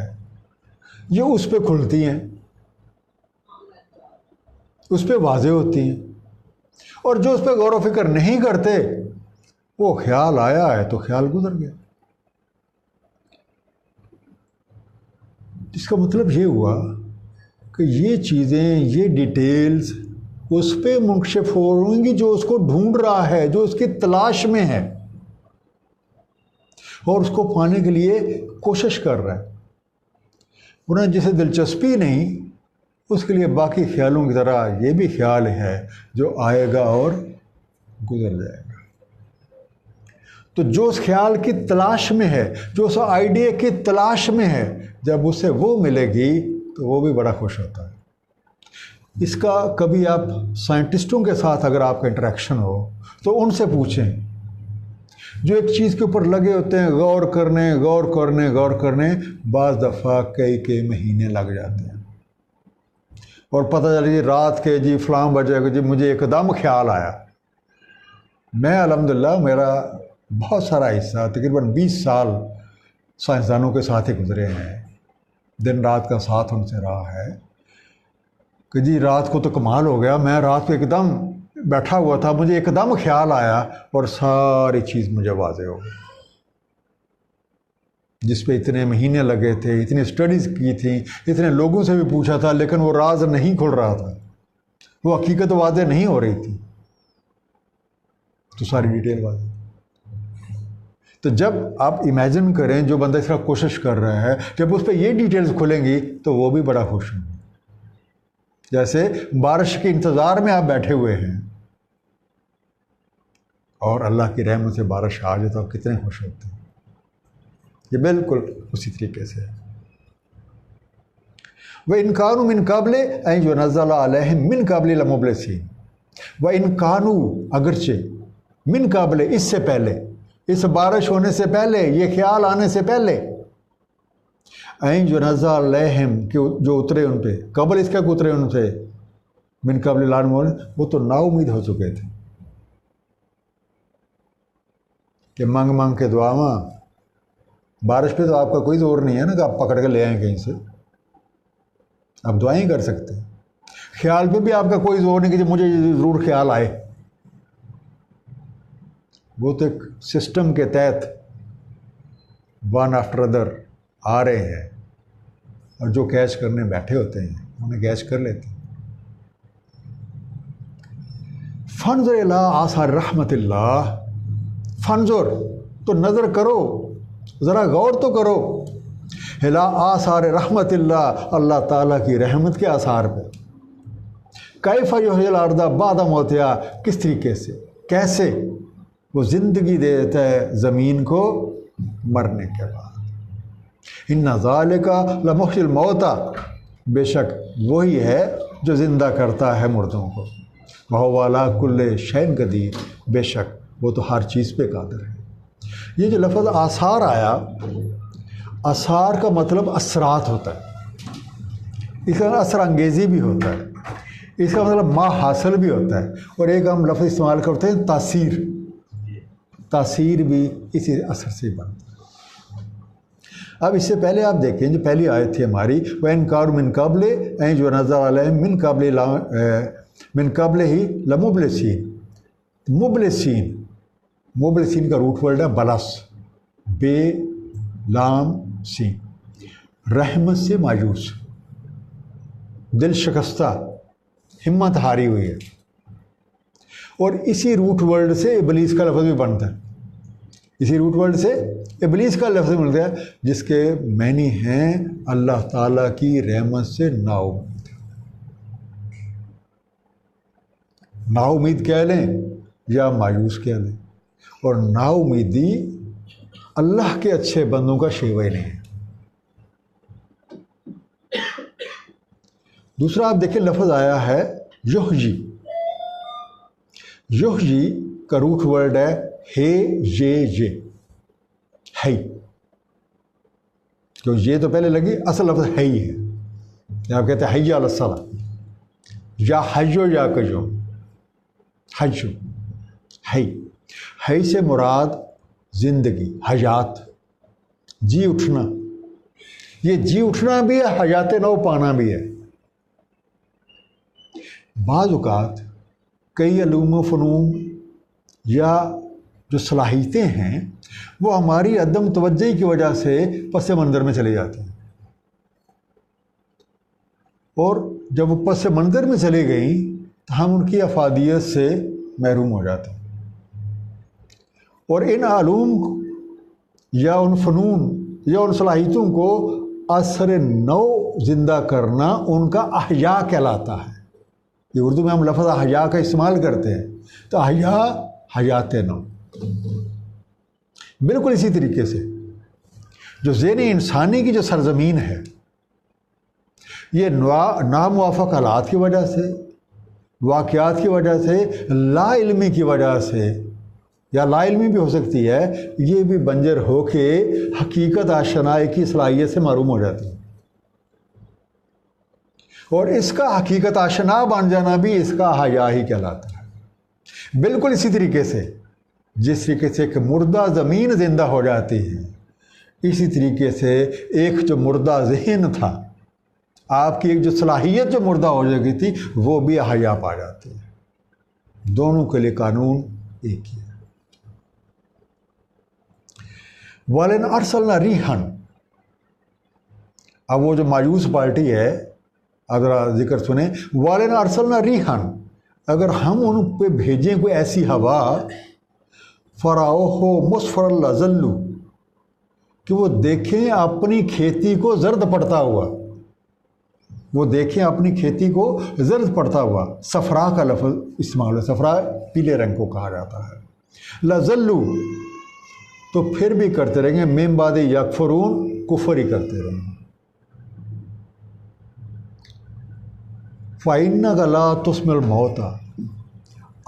یہ اس پہ کھلتی ہیں, اس پہ واضح ہوتی ہیں, اور جو اس پہ غور و فکر نہیں کرتے وہ خیال آیا ہے تو خیال گزر گیا. اس کا مطلب یہ ہوا کہ یہ چیزیں, یہ ڈیٹیلز اس پہ منکشف ہوں گی جو اس کو ڈھونڈ رہا ہے, جو اس کی تلاش میں ہے اور اس کو پانے کے لیے کوشش کر رہا ہے. ورنہ جسے دلچسپی نہیں اس کے لیے باقی خیالوں کی طرح یہ بھی خیال ہے جو آئے گا اور گزر جائے گا. تو جو اس خیال کی تلاش میں ہے, جو اس آئیڈیا کی تلاش میں ہے, جب اسے وہ ملے گی تو وہ بھی بڑا خوش ہوتا ہے. اس کا کبھی آپ سائنٹسٹوں کے ساتھ اگر آپ کا انٹریکشن ہو تو ان سے پوچھیں جو ایک چیز کے اوپر لگے ہوتے ہیں غور کرنے, بعض دفعہ کئی مہینے لگ جاتے ہیں اور پتہ چلا جی رات کے جی فلاں بجے کو جی مجھے ایک دم خیال آیا. میں الحمدللہ میرا بہت سارا حصہ تقریباً 20 سال سائنسدانوں کے ساتھ ہی گزرے ہیں, دن رات کا ساتھ ان سے رہا ہے کہ جی رات کو تو کمال ہو گیا, میں رات کو ایک دم بیٹھا ہوا تھا, مجھے ایک دم خیال آیا اور ساری چیز مجھے واضح ہو گئی. جس پہ اتنے مہینے لگے تھے, اتنی اسٹڈیز کی تھیں, اتنے لوگوں سے بھی پوچھا تھا, لیکن وہ راز نہیں کھل رہا تھا, وہ حقیقت واضح نہیں ہو رہی تھی, تو ساری ڈیٹیل واضح. تو جب آپ امیجن کریں جو بندہ اس کا کوشش کر رہا ہے, جب اس پہ یہ ڈیٹیلز کھلیں گی تو وہ بھی بڑا خوش ہوں گے. جیسے بارش کے انتظار میں آپ بیٹھے ہوئے ہیں اور اللہ کی رحمت سے بارش آ جائے تو آپ کتنے خوش ہوتے ہیں. یہ بالکل اسی طریقے سے ہے. وَإِنْ كَانُوا مِنْ قَبْلِ أَنْ يُنَزَّلَ عَلَيْهِمْ مِنْ قَبْلِ لَمُبْلِسِينَ. وَإِنْ كَانُوا اگرچہ من قبل اس سے پہلے, اس بارش ہونے سے پہلے, یہ خیال آنے سے پہلے, این جو نزل علیہم کہ جو اترے ان پہ, قبل اس کا اترے ان سے, من قبل لان مول, وہ تو نا امید ہو چکے تھے کہ مانگ کے دعا ماں بارش پہ تو آپ کا کوئی زور نہیں ہے نا کہ آپ پکڑ کے لے آئیں کہیں سے, آپ دعائیں کر سکتے ہیں. خیال پہ بھی آپ کا کوئی زور نہیں کہ مجھے ضرور خیال آئے. وہ تو ایک سسٹم کے تحت ون آفٹر ادر آ رہے ہیں اور جو کیچ کرنے بیٹھے ہوتے ہیں انہیں کیچ کر لیتے ہیں. فنظر الی آثار رحمت اللہ, فنظر تو نظر کرو, ذرا غور تو کرو, الی آثار رحمت اللہ, اللہ تعالیٰ کی رحمت کے آثار پہ. کیف یحیی الارض بعد موتہا, کس طریقے سے, کیسے وہ زندگی دیتا ہے زمین کو مرنے کے بعد. ان ذالک لمحیی الموتى, بے شک وہی ہے جو زندہ کرتا ہے مردوں کو. وہو علی کل شیء قدیر, بے شک وہ تو ہر چیز پہ قادر ہے. یہ جو لفظ آثار آیا, آثار کا مطلب اثرات ہوتا ہے, اس کا اثر انگیزی بھی ہوتا ہے, اس کا مطلب ما حاصل بھی ہوتا ہے, اور ایک ہم لفظ استعمال کرتے ہیں تاثیر, تاثیر بھی اسی اثر سے بنتا ہے. اب اس سے پہلے آپ دیکھیں جو پہلی آیت تھی ہماری, وَإِنْ كَانُوا مِنْ قَبْلِ أَنْ يُنَزَّلَ عَلَيْهِمْ مِنْ قَبْلِهِ لَمُبْلِسِينَ. مبلسین کا روٹ ورڈ ہے بلس, بے لام سین, رحمت سے مایوس, دل شکستہ, ہمت ہاری ہوئی ہے. اور اسی روٹ ورڈ سے ابلیس کا لفظ بھی بنتا ہے. اسی روٹ ورڈ سے ابلیس کا لفظ مل گیا، جس کے معنی ہیں اللہ تعالیٰ کی رحمت سے نا امید۔ نا امید کہہ لیں یا مایوس کہہ لیں، اور نا امیدی اللہ کے اچھے بندوں کا شیوہ نہیں ہے۔ دوسرا آپ دیکھیں لفظ آیا ہے یحجی۔ یحجی کا روٹ ورڈ ہے ہے یہ ہے، جو یہ تو پہلے لگی، اصل لفظ ہے ہی ہے۔ آپ کہتے ہیں حی علی الصلاۃ، یا حیو یا کجو، حیو ہے سے مراد زندگی، حیات، جی اٹھنا۔ یہ جی اٹھنا بھی ہے، حیات نو پانا بھی ہے۔ بعض اوقات کئی علوم و فنون یا جو صلاحیتیں ہیں وہ ہماری عدم توجہی کی وجہ سے پس منظر میں چلی جاتی ہیں، اور جب وہ پس منظر میں چلی گئیں تو ہم ان کی افادیت سے محروم ہو جاتے ہیں، اور ان علوم یا ان فنون یا ان صلاحیتوں کو اثر نو زندہ کرنا ان کا احیاء کہلاتا ہے۔ یہ اردو میں ہم لفظ احیاء کا استعمال کرتے ہیں، تو احیاء حیات نو۔ بالکل اسی طریقے سے جو ذہن انسانی کی جو سرزمین ہے، یہ ناموافق حالات کی وجہ سے، واقعات کی وجہ سے، لا علمی کی وجہ سے، یا لا علمی بھی ہو سکتی ہے، یہ بھی بنجر ہو کے حقیقت آشنائی کی صلاحیت سے محروم ہو جاتی ہے، اور اس کا حقیقت آشنا بن جانا بھی اس کا حیا ہی کہلاتا ہے۔ بالکل اسی طریقے سے جس طریقے سے ایک مردہ زمین زندہ ہو جاتی ہے، اسی طریقے سے ایک جو مردہ ذہن تھا، آپ کی ایک جو صلاحیت جو مردہ ہو جاتی تھی، وہ بھی حیا پا جاتی ہے۔ دونوں کے لیے قانون ایک ہی ہے۔ وَلَنْ أَرْسَلْنَا رِيحًا، اب وہ جو مایوس پارٹی ہے، اگر ذکر سنیں، وَلَنْ أَرْسَلْنَا رِيحًا، اگر ہم ان پہ بھیجیں کوئی ایسی ہوا، فَرَأَوْهُ مُصْفَرًا لَظَلُّوا، کہ وہ دیکھیں اپنی کھیتی کو زرد پڑتا ہوا، وہ دیکھیں اپنی کھیتی کو زرد پڑتا ہوا۔ صفرا کا لفظ استعمال ہے، صفرا پیلے رنگ کو کہا جاتا ہے۔ لَظَلُّوا، تو پھر بھی کرتے رہیں گے، من بعد یکفرون، کفر ہی کرتے رہیں گے۔ فَإِنَّكَ لَا تُسْمِعُ الْمَوْتَىٰ،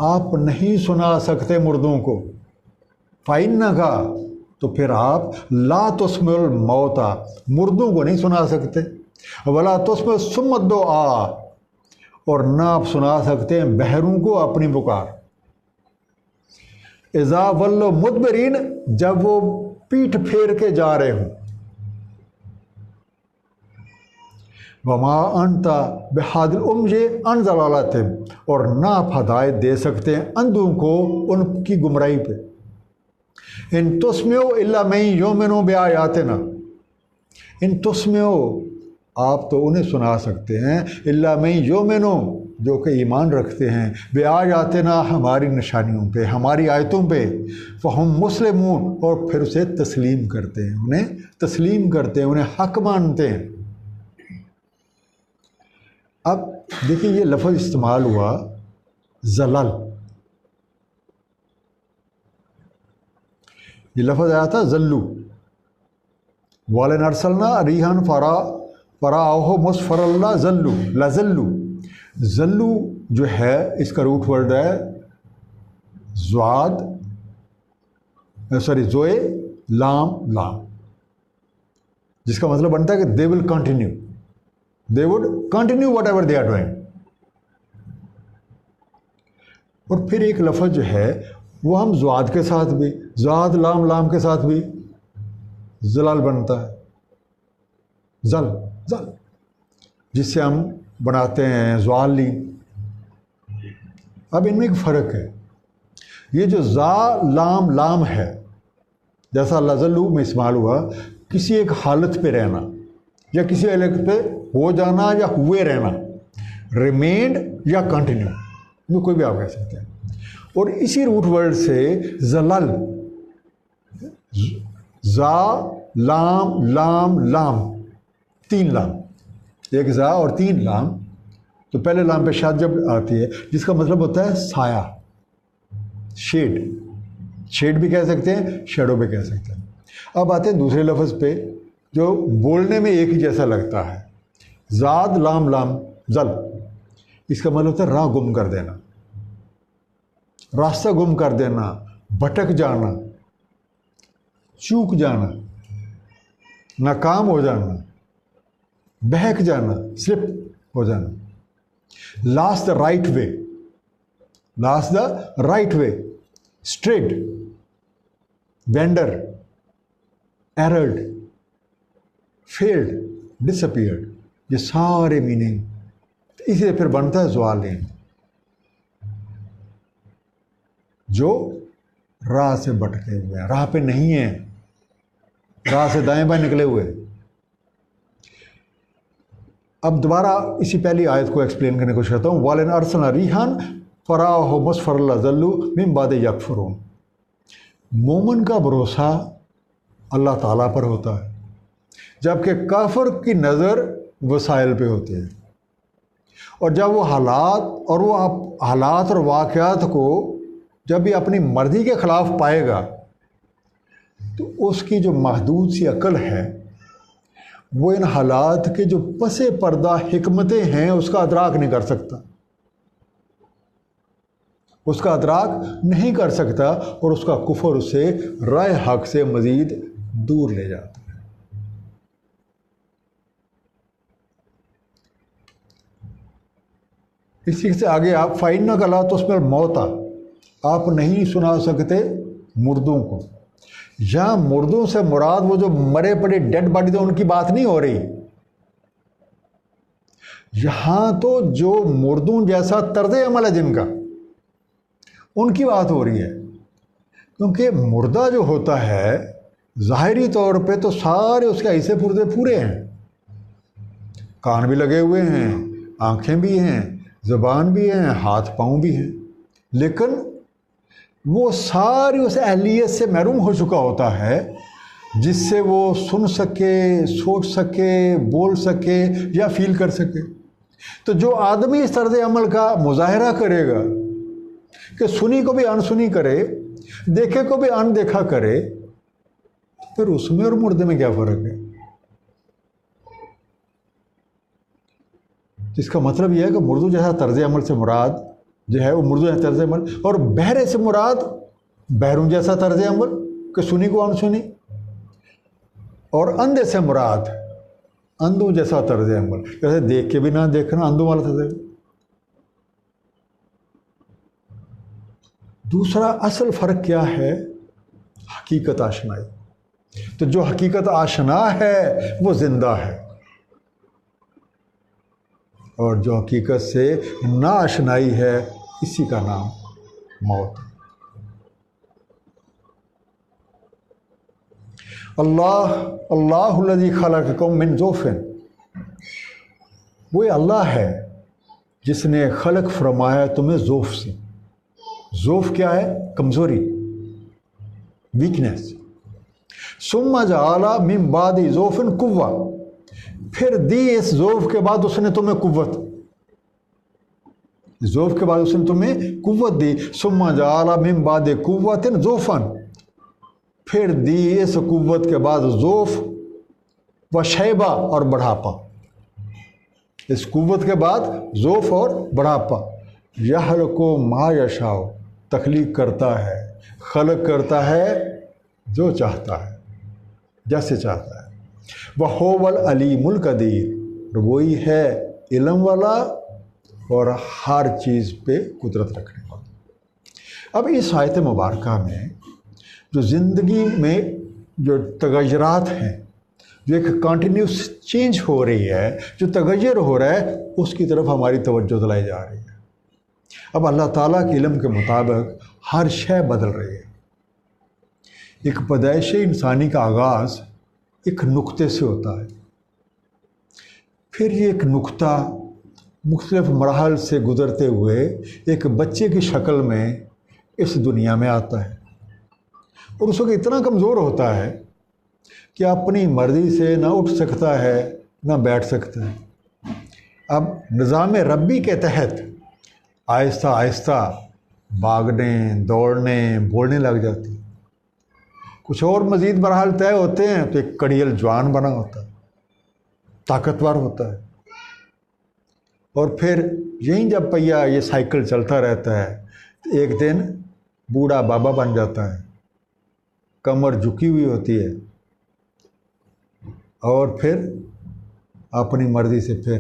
آپ نہیں سنا سکتے مردوں کو۔ فَإِنَّكَ، تو پھر آپ لا تسمع الموتیٰ، مردوں کو نہیں سنا سکتے، ولا تسمع الصم الدعاء، اور نہ آپ سنا سکتے ہیں بہروں کو اپنی پکار۔ اذا ولوا مدبرین، جب وہ پیٹھ پھیر کے جا رہے ہوں۔ وما انت بہاد العمی عن ضلالتہم، اور نہ آپ ہدایت دے سکتے ہیں اندھوں کو ان کی گمراہی پہ۔ ان تسمعوا الا من یؤمن بآیاتنا، ان تسمعوا، آپ تو انہیں سنا سکتے ہیں، الا من یؤمن، جو کہ ایمان رکھتے ہیں، بآیاتنا، ہماری نشانیوں پہ، ہماری آیتوں پہ، فہم مسلمون، اور پھر اسے تسلیم کرتے ہیں، انہیں تسلیم کرتے ہیں، انہیں حق مانتے ہیں۔ اب دیکھیں یہ لفظ استعمال ہوا زلل، یہ لفظ آیا تھا زلو، وَلَنْ أَرْسَلْنَا رِيحًا فَرَأَوْهُ مُصْفَرًا لَظَلُّوا، زلو جو ہے اس کا روٹ ورڈ ہے زوئے لام، جس کا مطلب بنتا ہے کہ they will continue، they would continue whatever they are doing۔ اور پھر ایک لفظ جو ہے وہ ہم زواد کے ساتھ بھی، زاد لام کے ساتھ بھی زلال بنتا ہے، زل، جس سے ہم بناتے ہیں زوالی۔ اب ان میں ایک فرق ہے، یہ جو زا لام ہے، جیسا لزلو میں استعمال ہوا، کسی ایک حالت پہ رہنا یا کسی حالت پہ ہو جانا یا ہوئے رہنا، ریمینڈ یا کنٹینیو، کوئی بھی آپ کہہ سکتے ہیں۔ اور اسی روٹ ورڈ سے زلل زا لام لام لام، 3 لام، ایک زا اور 3 لام. تو پہلے لام پہ شاد جب آتی ہے جس کا مطلب ہوتا ہے سایہ، شیڈ. شیڈ بھی کہہ سکتے ہیں، شیڈو بھی کہہ سکتے ہیں. اب آتے ہیں دوسرے لفظ پہ جو بولنے میں ایک ہی جیسا لگتا ہے. زاد لام لام زل، اس کا مطلب ہوتا ہے راہ گم کر دینا، راستہ گم کر دینا، بھٹک جانا، چوک جانا، ناکام ہو جانا، بہک جانا، سلپ ہو جانا. Lose the right way, lose the right way, strayed, wander, erred, failed, disappeared, یہ سارے میننگ. اسی لیے پھر بنتا ہے زوالین، جو راہ سے بٹکے ہوئے ہیں، راہ پہ نہیں ہیں، راہ سے دائیں بائیں نکلے ہوئے. اب دوبارہ اسی پہلی آیت کو ایکسپلین کرنے کی کوشش کرتا ہوں. وَلَنْ أَرْسَلْنَا رِيحًا فَرَأَوْهُ مُصْفَرًّا لَظَلُّوا مِنْ بَعْدِهِ يَكْفُرُونَ. مومن کا بھروسہ اللہ تعالیٰ پر ہوتا ہے، جبکہ کافر کی نظر وسائل پہ ہوتی ہے. اور جب وہ حالات اور واقعات کو جب یہ اپنی مرضی کے خلاف پائے گا تو اس کی جو محدود سی عقل ہے وہ ان حالات کے جو پس پردہ حکمتیں ہیں اس کا ادراک نہیں کر سکتا، اس کا ادراک نہیں کر سکتا، اور اس کا کفر اسے راہ حق سے مزید دور لے جاتا ہے. اسی سے آگے آپ فَإِنَّكَ لَا تُسْمِعُ الْمَوْتَى، آپ نہیں سنا سکتے مردوں کو. یہاں مردوں سے مراد وہ جو مرے پڑے ڈیڈ باڈی تو ان کی بات نہیں ہو رہی، یہاں تو جو مردوں جیسا طرز عمل ہے جن کا، ان کی بات ہو رہی ہے. کیونکہ مردہ جو ہوتا ہے ظاہری طور پہ تو سارے اس کے حصے پردے پورے ہیں، کان بھی لگے ہوئے ہیں، آنکھیں بھی ہیں، زبان بھی ہیں، ہاتھ پاؤں بھی ہیں، لیکن وہ ساری اس اہلیت سے محروم ہو چکا ہوتا ہے جس سے وہ سن سکے، سوچ سکے، بول سکے یا فیل کر سکے. تو جو آدمی اس طرز عمل کا مظاہرہ کرے گا کہ سنی کو بھی انسنی کرے، دیکھے کو بھی اندیکھا کرے، پھر اس میں اور مردے میں کیا فرق ہے؟ جس کا مطلب یہ ہے کہ مردوں جیسا طرز عمل سے مراد جو ہے وہ مردوں جیسا طرز عمل، اور بہرے سے مراد بہروں جیسا طرز عمل کہ سنی کو انسنی، اور اندھے سے مراد اندھوں جیسا طرز عمل، جیسے دیکھ کے بھی نہ دیکھنا، اندھوں والا طرز عمل. دوسرا اصل فرق کیا ہے؟ حقیقت آشنائی. تو جو حقیقت آشنا ہے وہ زندہ ہے، اور جو حقیقت سے نا آشنائی ہے اسی کا نام موت. اللہ الذی خلقکم من ضعف، وہ اللہ ہے جس نے خلق فرمایا تمہیں ضعف سے. ضعف کیا ہے؟ کمزوری، ویکنیس. ثم جعل من بعد ضعف قوة، پھر دی اس ضعف کے بعد اس نے تمہیں قوت، ضعف کے بعد اس نے تمہیں قوت دی. ثم جعل من بعد قوة ضعفا، پھر دی اس قوت کے بعد ضعف و شیبہ اور بڑھاپا. اس قوت کے بعد ضعف اور بڑھاپا. یخلق ما یشاء، تخلیق کرتا ہے، خلق کرتا ہے جو چاہتا ہے، جیسے چاہتا ہے. وَهُوَ الْعَلِيمُ الْقَدِيرُ، وہی ہے علم والا اور ہر چیز پہ قدرت رکھنے والا. اب اس آیت مبارکہ میں جو زندگی میں جو تغیرات ہیں، جو ایک کنٹینیوس چینج ہو رہی ہے، جو تغیر ہو رہا ہے، اس کی طرف ہماری توجہ دلائی جا رہی ہے. اب اللہ تعالیٰ کے علم کے مطابق ہر شے بدل رہی ہے. ایک پیدائش انسانی کا آغاز ایک نقطے سے ہوتا ہے، پھر یہ ایک نقطہ مختلف مراحل سے گزرتے ہوئے ایک بچے کی شکل میں اس دنیا میں آتا ہے. اور اس وقت اتنا کمزور ہوتا ہے کہ اپنی مرضی سے نہ اٹھ سکتا ہے نہ بیٹھ سکتا ہے. اب نظام ربی کے تحت آہستہ آہستہ بھاگنے دوڑنے بولنے لگ جاتی. کچھ اور مزید مراحل طے ہوتے ہیں تو ایک کڑیل جوان بنا ہوتا ہے، طاقتور ہوتا ہے. اور پھر یہیں جب پہیا یہ سائیکل چلتا رہتا ہے تو ایک دن بوڑھا بابا بن جاتا ہے، کمر جھکی ہوئی ہوتی ہے، اور پھر اپنی مرضی سے پھر.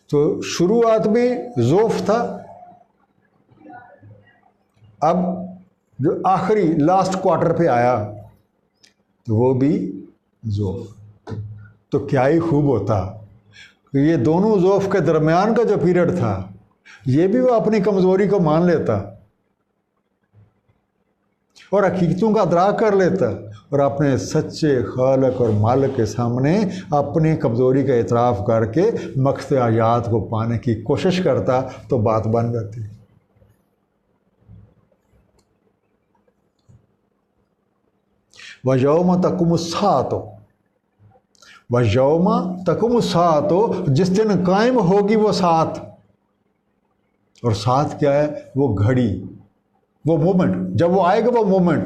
تو شروعات بھی ذوف تھا، اب جو آخری لاسٹ کوارٹر پہ آیا تو وہ بھی ذوف. تو کیا ہی خوب ہوتا کہ یہ دونوں ذوف کے درمیان کا جو پیریڈ تھا یہ بھی وہ اپنی کمزوری کو مان لیتا اور حقیقتوں کا ادراک کر لیتا اور اپنے سچے خالق اور مالک کے سامنے اپنی کمزوری کا اعتراف کر کے مقصد حیات کو پانے کی کوشش کرتا تو بات بن جاتی. وَيَوْمَ تَقُومُ السَّاعَةُ، وَيَوْمَ تَقُومُ السَّاعَةُ، جس دن قائم ہوگی وہ ساتھ. اور ساتھ کیا ہے؟ وہ گھڑی، وہ مومنٹ. جب وہ آئے گا وہ مومنٹ،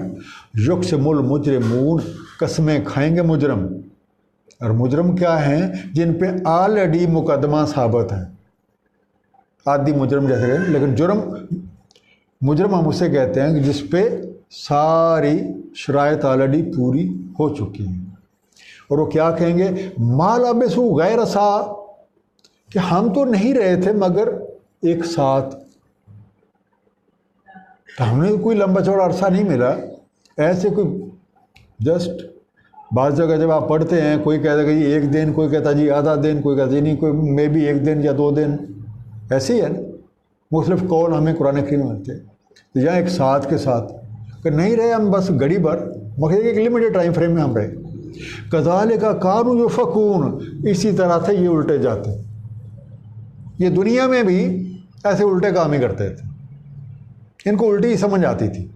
یقسم المجرمون، قسمیں کھائیں گے مجرم. اور مجرم کیا ہیں؟ جن پہ آلریڈی مقدمہ ثابت ہے. عادی مجرم جیسے، لیکن مجرم ہم اسے کہتے ہیں کہ جس پہ ساری شرائط آلریڈی پوری ہو چکی ہیں. اور وہ کیا کہیں گے؟ ما لبثوا غیر ساعۃ، کہ ہم تو نہیں رہے تھے مگر ایک ساتھ. ہمیں کوئی لمبا چوڑا عرصہ نہیں ملا. ایسے کوئی جسٹ بعض جگہ جب آپ پڑھتے ہیں کوئی کہتا ہے کہ جی ایک دن، کوئی کہتا ہے جی آدھا دن، کوئی کہتا ہے نہیں کوئی مے بھی ایک دن یا 2 دن. ایسے ہی ہے نا، مختلف قول ہمیں قرآن کریم میں ملتے. تو یہاں ایک ساتھ کے ساتھ کہ نہیں رہے ہم بس گھڑی بھر، مگر ایک لمیٹڈ ٹائم فریم میں ہم رہے. کذالک کانوا یؤفکون، اسی طرح سے یہ الٹے جاتے. یہ دنیا میں بھی ایسے الٹے کام ہی کرتے تھے، ان کو الٹی ہی سمجھ آتی تھی.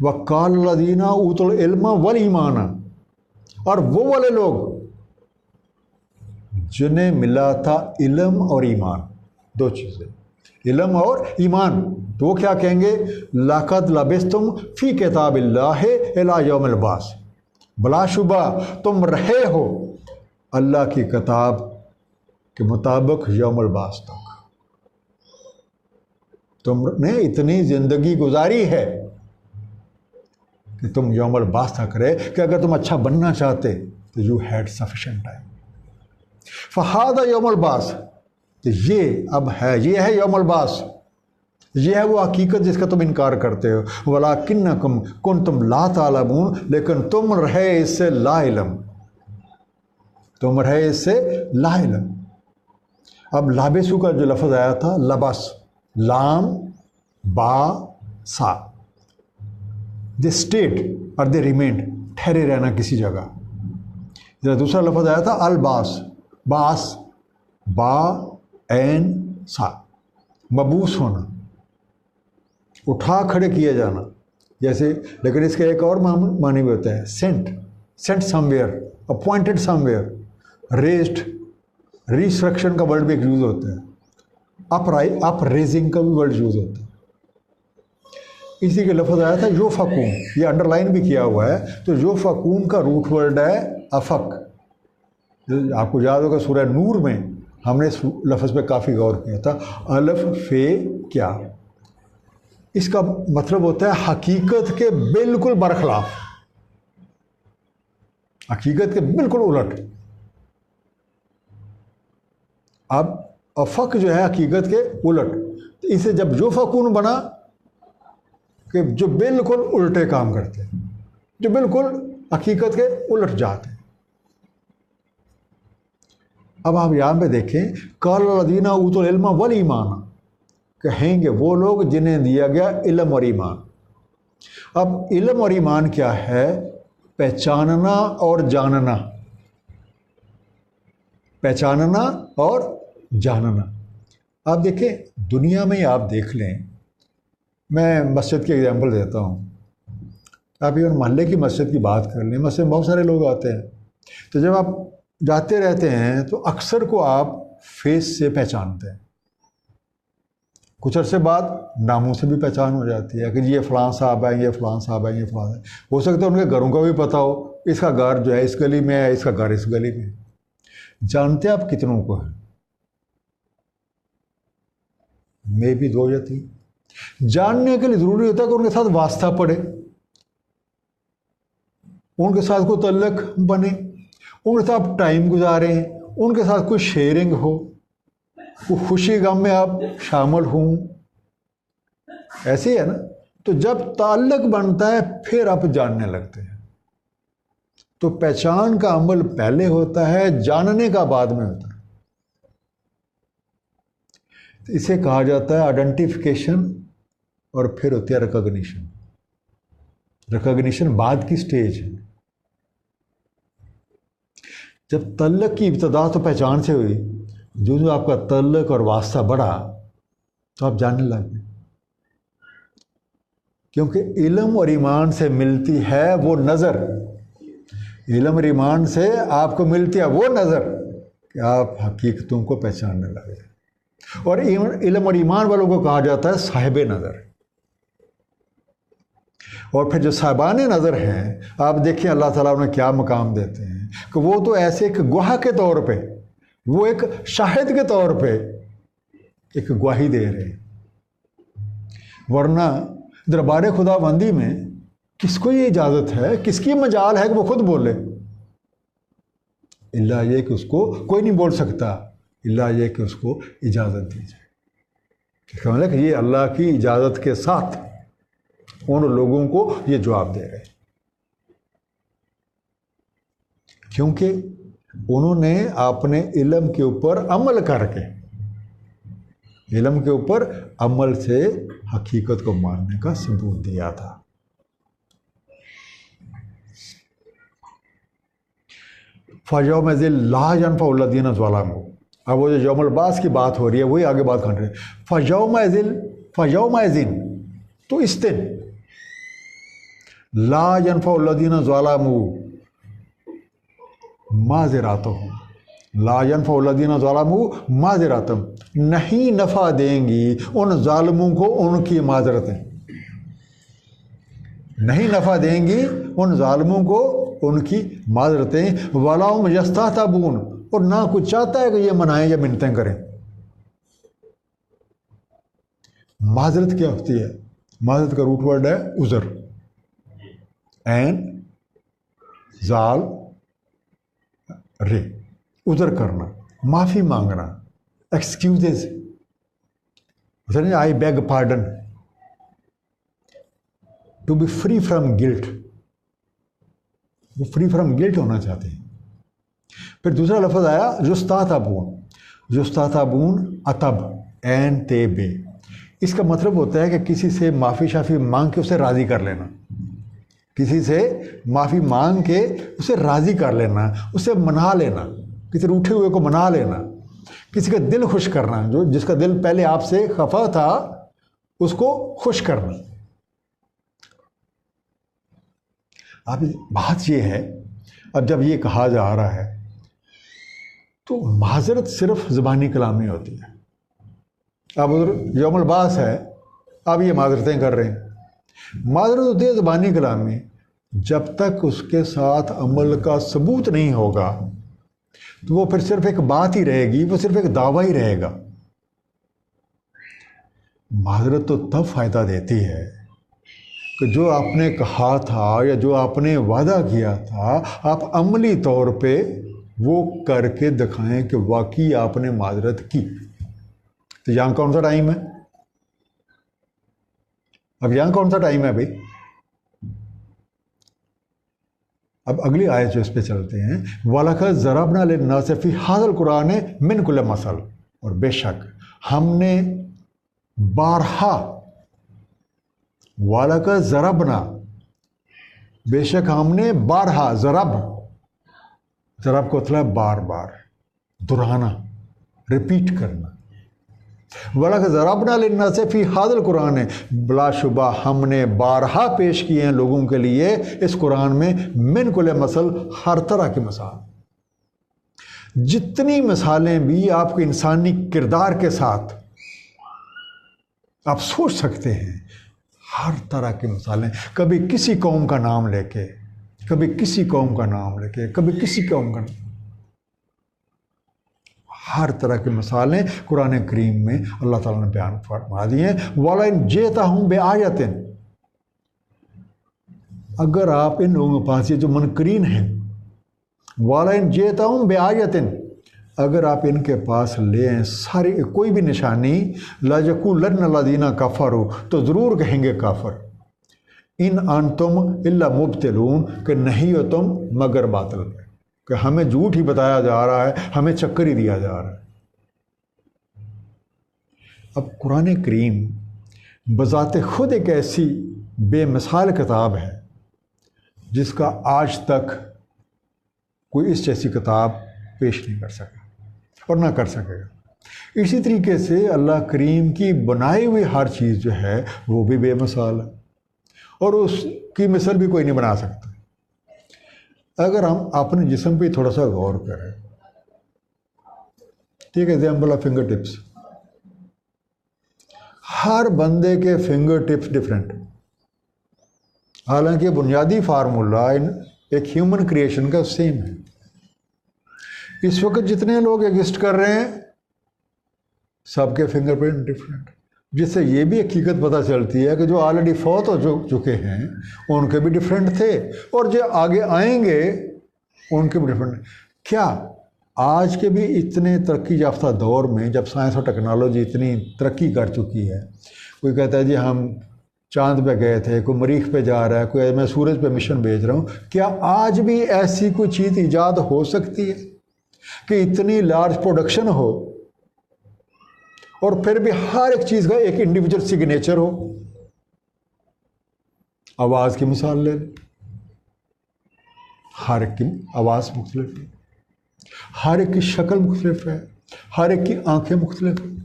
وَقَالَ الَّذِينَ أُوتُوا الْعِلْمَ وَالْإِيمَانَ، اور وہ والے لوگ جنہیں ملا تھا علم اور ایمان، 2 چیزیں، علم اور ایمان. تو وہ کیا کہیں گے؟ لَقَدْ لَبِثْتُمْ فِي كِتَابِ اللَّهِ إِلَىٰ يَوْمِ الْبَعْثِ، بلا شبہ تم رہے ہو اللہ کی کتاب کے مطابق یوم البعث تک. تم نے اتنی زندگی گزاری ہے کہ تم یوم البعث تک رہے، کہ اگر تم اچھا بننا چاہتے تو یو ہیڈ سفیشینٹ ٹائم. فہذا یوم البعث، تو یہ اب ہے، یہ ہے یوم البعث، یہ ہے وہ حقیقت جس کا تم انکار کرتے ہو. وَلَٰكِنَّكُمْ كُنتُمْ لَا تَعْلَمُونَ، لیکن تم رہے اس سے لا علم، تم رہے اس سے لا علم. اب لابسو کا جو لفظ آیا تھا لبس، لام با سا، دے اسٹیٹ اور دے ریمینڈ، ٹھہرے رہنا کسی جگہ. دوسرا لفظ آیا تھا الباس، باس با این سا، مبوس ہونا، اٹھا کھڑے کیے جانا جیسے. لیکن اس کا ایک اور معنی بھی ہوتا ہے sent somewhere, appointed somewhere, raised, restriction کا ورڈ بھی ایک یوز ہوتا ہے، اپ ریزنگ کا بھی ورڈ یوز ہوتا ہے. اسی کے لفظ آیا تھا یوفکون، یہ انڈر لائن بھی کیا ہوا ہے. تو یوفکون کا روٹ ورڈ ہے افق. آپ کو یاد ہوگا سورہ نور میں ہم نے اس لفظ پہ کافی غور کیا تھا. الف فے کیا، اس کا مطلب ہوتا ہے حقیقت کے بالکل برخلاف، حقیقت کے بالکل الٹ. اب افق جو ہے حقیقت کے الٹ، تو اسے جب یوفکون بنا کہ جو بالکل الٹے کام کرتے ہیں، جو بالکل حقیقت کے الٹ جاتے ہیں. اب آپ یہاں پہ دیکھیں قال الذین اوتوا العلم والایمان، کہیں گے وہ لوگ جنہیں دیا گیا علم اور ایمان. اب علم اور ایمان کیا ہے؟ پہچاننا اور جاننا، پہچاننا اور جاننا. آپ دیکھیں دنیا میں ہی آپ دیکھ لیں، میں مسجد کی ایگزامپل دیتا ہوں. آپ ایون محلے کی مسجد کی بات کر لیں. مسجد میں بہت سارے لوگ آتے ہیں، تو جب آپ جاتے رہتے ہیں تو اکثر کو آپ فیس سے پہچانتے ہیں. کچھ عرصے بعد ناموں سے بھی پہچان ہو جاتی ہے کہ جی یہ فلاں صاحب ہیں، یہ فلاں صاحب ہیں، یہ فلاں ہے. ہو سکتا ہے ان کے گھروں کا بھی پتہ ہو، اس کا گھر جو ہے اس گلی میں ہے، اس کا گھر اس گلی میں ہے. جانتے آپ کتنوں کو ہیں؟ میں بھی 2 یا 3. جاننے کے لیے ضروری ہوتا ہے کہ ان کے ساتھ واسطہ پڑے، ان کے ساتھ کوئی تعلق بنے، ان کے ساتھ ٹائم گزاریں، ان کے ساتھ کوئی شیئرنگ ہو، کوئی خوشی غم میں آپ شامل ہوں. ایسے ہی ہے نا. تو جب تعلق بنتا ہے پھر آپ جاننے لگتے ہیں. تو پہچان کا عمل پہلے ہوتا ہے، جاننے کا بعد میں ہوتا ہے. اسے کہا جاتا ہے آئیڈینٹیفیکیشن، اور پھر ہوتی ہے ریکگنیشن. ریکگنیشن بعد کی سٹیج ہے. جب تعلق کی ابتدا تو پہچان سے ہوئی، جو آپ کا تعلق اور واسطہ بڑھا تو آپ جاننے لگ گئے. کیونکہ علم اور ایمان سے ملتی ہے وہ نظر، علم اور ایمان سے آپ کو ملتی ہے وہ نظر کہ آپ حقیقتوں کو پہچاننے لگے. اور علم اور ایمان والوں کو کہا جاتا ہے صاحب نظر. اور پھر جو صاحبان نظر ہیں، آپ دیکھیں اللہ تعالیٰ انہیں کیا مقام دیتے ہیں کہ وہ تو ایسے ایک گواہ کے طور پہ، وہ ایک شاہد کے طور پہ ایک گواہی دے رہے ہیں. ورنہ دربار خدا بندی میں کس کو یہ اجازت ہے، کس کی مجال ہے کہ وہ خود بولے؟ اللہ یہ کہ اس کو کوئی نہیں بول سکتا، اللہ یہ کہ اس کو اجازت دی جائے. کہ یہ اللہ کی اجازت کے ساتھ ان لوگوں کو یہ جواب دے رہے ہیں، کیونکہ انہوں نے اپنے علم کے اوپر عمل کر کے، علم کے اوپر عمل سے حقیقت کو ماننے کا ثبوت دیا تھا. فَيَوْمَئِذٍ لَا يَنْفَعُ الَّذِينَ ظَلَمُوا. اب وہ جو یوم البعث کی بات ہو رہی ہے وہی آگے بات کر رہے ہیں. فَيَوْمَئِذٍ تو اس دن لا ينفع الذین ظلموا معذراتهم، لا ينفع الذین ظلموا معذراتهم، نہیں نفع دیں گی ان ظالموں کو ان کی معذرتیں، نہیں نفع دیں گی ان ظالموں کو ان کی معذرتیں. وَلَا هُمْ يَسْتَعْتَبُونَ، اور نہ کوئی چاہتا ہے کہ یہ منائیں یا منتیں کریں. معذرت کیا ہوتی ہے؟ معذرت کا روٹ ورڈ ہے عذر. این زال رے، عذر کرنا، معافی مانگنا، excuses. I beg pardon, to be free from guilt. وہ فری فرام گلٹ ہونا چاہتے ہیں. پھر دوسرا لفظ آیا یستعتبون. یستعتبون عتب این تے بے. اس کا مطلب ہوتا ہے کہ کسی سے معافی شافی مانگ کے اسے راضی کر لینا، کسی سے معافی مانگ کے اسے راضی کر لینا، اسے منا لینا، کسی روٹھے ہوئے کو منا لینا، کسی کا دل خوش کرنا، جو جس کا دل پہلے آپ سے خفا تھا اس کو خوش کرنا. اب بات یہ ہے، اب جب یہ کہا جا رہا ہے تو معذرت صرف زبانی کلامی ہوتی ہے. اب یوم البعث ہے، اب یہ معذرتیں کر رہے ہیں. معذرت ہوتی ہے زبانی کلامی. جب تک اس کے ساتھ عمل کا ثبوت نہیں ہوگا تو وہ پھر صرف ایک بات ہی رہے گی، وہ صرف ایک دعویٰ ہی رہے گا. معذرت تو تب فائدہ دیتی ہے کہ جو آپ نے کہا تھا یا جو آپ نے وعدہ کیا تھا آپ عملی طور پہ وہ کر کے دکھائیں کہ واقعی آپ نے معذرت کی. تو یہاں کون سا ٹائم ہے؟ اب یہاں کون سا ٹائم ہے بھائی؟ اب اگلی آیت جو اس پہ چلتے ہیں، وَلَقَدْ ضَرَبْنَا لِلنَّاسِ فِي هَذَا الْقُرْآنِ مِنْ كُلِّ مَثَلٍ. اور بے شک ہم نے بارہا، وَلَقَدْ ضَرَبْنَا، بے شک ہم نے بارہا، ضرب کا مطلب بار بار، دہرانا، ریپیٹ کرنا. وَلَقَدْ ضَرَبْنَا لِلنَّاسِ فِي هَذَا الْقُرْآنِ، بلا شبہ ہم نے بارہا پیش کیے ہیں لوگوں کے لیے اس قرآن میں من کل مثل، ہر طرح کی مثال، جتنی مثالیں بھی آپ کے انسانی کردار کے ساتھ آپ سوچ سکتے ہیں، ہر طرح کی مثالیں، کبھی کسی قوم کا نام لے کے، کبھی کسی قوم کا نام لے کے، کبھی کسی قوم کا نام، ہر طرح کی مثالیں قرآن کریم میں اللہ تعالیٰ نے بیان فرما دی ہیں۔ وَلَئِنْ جِئْتَهُمْ بِآیَةٍ، اگر آپ ان لوگوں کے پاس یہ جو منکرین ہیں، وَلَئِنْ جِئْتَهُمْ بِآیَةٍ، اگر آپ ان کے پاس لے آئیں ساری کوئی بھی نشانی، لَيَقُولَنَّ الَّذِينَ كَفَرُوا، تو ضرور کہیں گے کافر، ان انتم الا مبتلون، کہ نہیں ہو تم مگر باطل میں، کہ ہمیں جھوٹ ہی بتایا جا رہا ہے، ہمیں چکر ہی دیا جا رہا ہے۔ اب قرآن کریم بذات خود ایک ایسی بے مثال کتاب ہے جس کا آج تک کوئی اس جیسی کتاب پیش نہیں کر سکا اور نہ کر سکے گا۔ اسی طریقے سے اللہ کریم کی بنائی ہوئی ہر چیز جو ہے وہ بھی بے مثال ہے، اور اس کی مثل بھی کوئی نہیں بنا سکتا۔ اگر ہم اپنے جسم پہ تھوڑا سا غور کریں، ٹھیک ہے، ایگزامپل آف فنگر ٹپس، ہر بندے کے فنگر ٹپس ڈفرینٹ، حالانکہ بنیادی فارمولہ ایک ہیومن کریشن کا سیم ہے۔ اس وقت جتنے لوگ ایگزسٹ کر رہے ہیں سب کے فنگر پرنٹ ڈفرینٹ، جس سے یہ بھی حقیقت پتہ چلتی ہے کہ جو آلریڈی فوت ہو چکے ہیں ان کے بھی ڈفرینٹ تھے، اور جو آگے آئیں گے ان کے بھی ڈفرینٹ۔ کیا آج کے بھی اتنے ترقی یافتہ دور میں، جب سائنس اور ٹیکنالوجی اتنی ترقی کر چکی ہے، کوئی کہتا ہے جی ہم چاند پہ گئے تھے، کوئی مریخ پہ جا رہا ہے، کوئی میں سورج پہ مشن بھیج رہا ہوں، کیا آج بھی ایسی کوئی چیز ایجاد ہو سکتی ہے کہ اتنی لارج پروڈکشن ہو اور پھر بھی ہر ایک چیز کا ایک انڈیویجول سگنیچر ہو؟ آواز کی مثال لے لیں، ہر ایک کی آواز مختلف ہے، ہر ایک کی شکل مختلف ہے، ہر ایک کی آنکھیں مختلف ہیں۔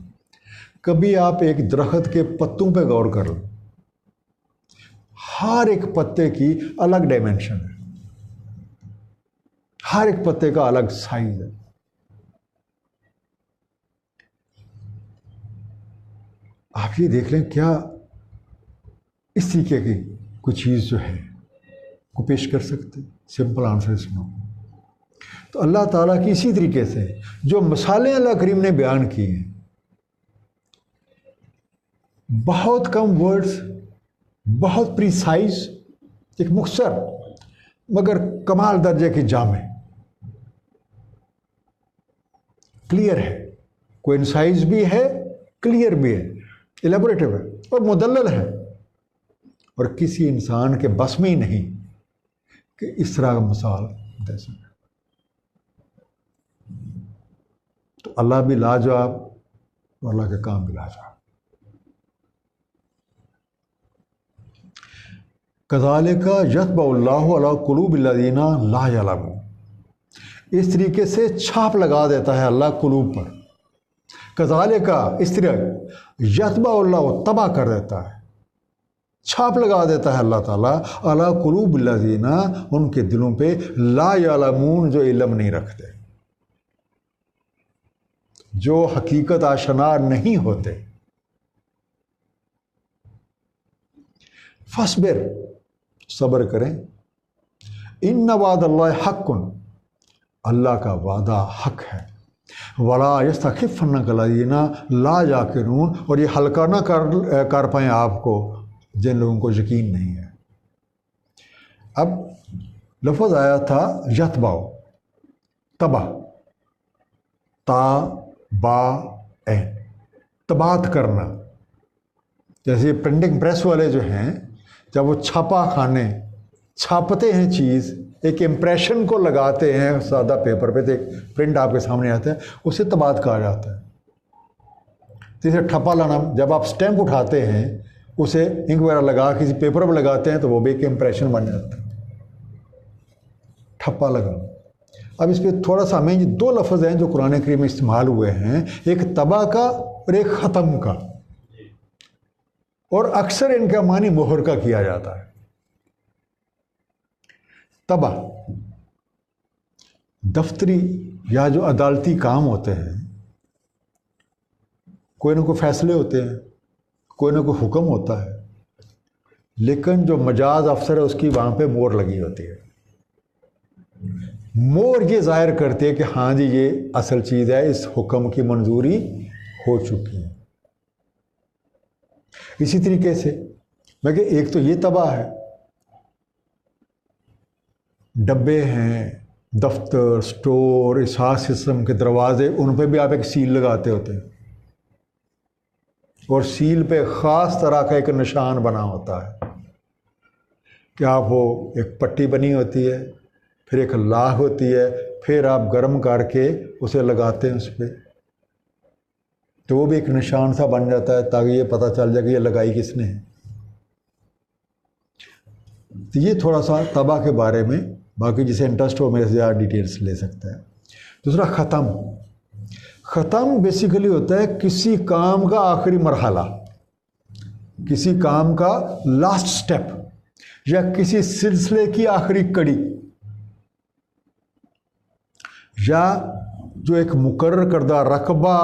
کبھی آپ ایک درخت کے پتوں پہ غور کر لیں، ہر ایک پتے کی الگ ڈائمینشن ہے، ہر ایک پتے کا الگ سائز ہے۔ آپ یہ دیکھ لیں، کیا اس طریقے کی کوئی چیز جو ہے کو پیش کر سکتے؟ سمپل آنسر اس نو۔ تو اللہ تعالیٰ کی اسی طریقے سے جو مثالیں اللہ کریم نے بیان کی ہیں، بہت کم ورڈز، بہت پریسائز، ایک مختصر مگر کمال درجے کی جامع، کلیئر ہے، کوئی انسائز بھی ہے، کلیئر بھی ہے، الیبوریٹو ہے اور مدلل ہے، اور کسی انسان کے بس میں ہی نہیں کہ اس طرح کا مثال دے سکے۔ تو اللہ بھی لاجواب اور اللہ کے کام بھی لاجواب۔ کذالک یطبع اللہ علی قلوب الذین لا یعلمون، اس طریقے سے چھاپ لگا دیتا ہے اللہ قلوب پر۔ کذالک، اس طرح، یطبع اللہ، تباہ کر دیتا ہے، چھاپ لگا دیتا ہے اللہ تعالیٰ علی قلوب الذین، ان کے دلوں پہ، لا یعلمون، جو علم نہیں رکھتے، جو حقیقت آشنا نہیں ہوتے۔ فاصبر، صبر کریں، ان وعد اللہ حق، اللہ کا وعدہ حق ہے، ولا یستخفنک الذین لا یعقلون، اور یہ ہلکا نہ کر پائیں آپ کو جن لوگوں کو یقین نہیں ہے۔ اب لفظ آیا تھا یتبع، تباہ، تا با این، تباہ کرنا۔ جیسے پرنٹنگ پریس والے جو ہیں، جب وہ چھاپا خانے چھاپتے ہیں چیز، ایک امپریشن کو لگاتے ہیں سادہ پیپر پہ، تو ایک پرنٹ آپ کے سامنے آتا ہے، اسے تباہ کہا جاتا ہے۔ جیسے ٹھپا لانا، جب آپ سٹیمپ اٹھاتے ہیں، اسے انک وغیرہ لگا کسی پیپر پہ لگاتے ہیں، تو وہ بھی ایک امپریشن بن جاتا ہے، ٹھپا لگانا۔ اب اس پہ تھوڑا سا ہمیں دو لفظ ہیں جو قرآن کریم میں استعمال ہوئے ہیں، ایک تباہ کا، اور ایک ختم کا، اور اکثر ان کا معنی مہر کا کیا جاتا ہے۔ تباہ دفتری یا جو عدالتی کام ہوتے ہیں، کوئی نہ کوئی فیصلے ہوتے ہیں، کوئی نہ کوئی حکم ہوتا ہے، لیکن جو مجاز افسر ہے اس کی وہاں پہ مور لگی ہوتی ہے۔ مور یہ ظاہر کرتی ہے کہ ہاں جی یہ اصل چیز ہے، اس حکم کی منظوری ہو چکی ہے۔ اسی طریقے سے میں کہ ایک تو یہ تباہ ہے، ڈبے ہیں، دفتر، سٹور، اساس سسٹم کے دروازے، ان پہ بھی آپ ایک سیل لگاتے ہوتے ہیں، اور سیل پہ خاص طرح کا ایک نشان بنا ہوتا ہے کہ آپ وہ ایک پٹی بنی ہوتی ہے، پھر ایک لاہ ہوتی ہے، پھر آپ گرم کر کے اسے لگاتے ہیں اس پہ، تو وہ بھی ایک نشان سا بن جاتا ہے تاکہ یہ پتہ چل جائے کہ یہ لگائی کس نے ہے۔ تو یہ تھوڑا سا تباہ کے بارے میں، باقی جسے انٹرسٹ ہو میرے سے زیادہ ڈیٹیلس لے سکتا ہے۔ دوسرا ختم۔ ختم بیسیکلی ہوتا ہے کسی کام کا آخری مرحلہ، کسی کام کا لاسٹ سٹیپ، یا کسی سلسلے کی آخری کڑی، یا جو ایک مقرر کردہ رقبہ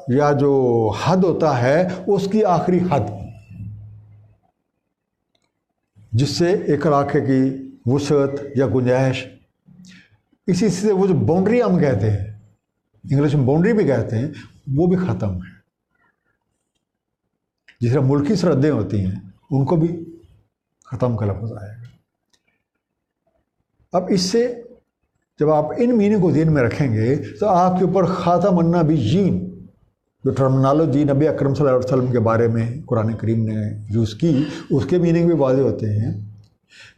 یا جو حد ہوتا ہے اس کی آخری حد، جس سے ایک علاقے کی وسعت یا گنجائش، اسی سے وہ جو باؤنڈری ہم کہتے ہیں، انگلش میں باؤنڈری بھی کہتے ہیں، وہ بھی ختم ہے۔ جس طرح ملکی سرحدیں ہوتی ہیں ان کو بھی ختم کا لفظ آئے گا۔ اب اس سے جب آپ ان میننگ کو ذہن میں رکھیں گے تو آپ کے اوپر خاتم النبیین جو ٹرمنالوجی نبی اکرم صلی اللہ علیہ وسلم کے بارے میں قرآن کریم نے یوز کی، اس کے میننگ بھی واضح ہوتے ہیں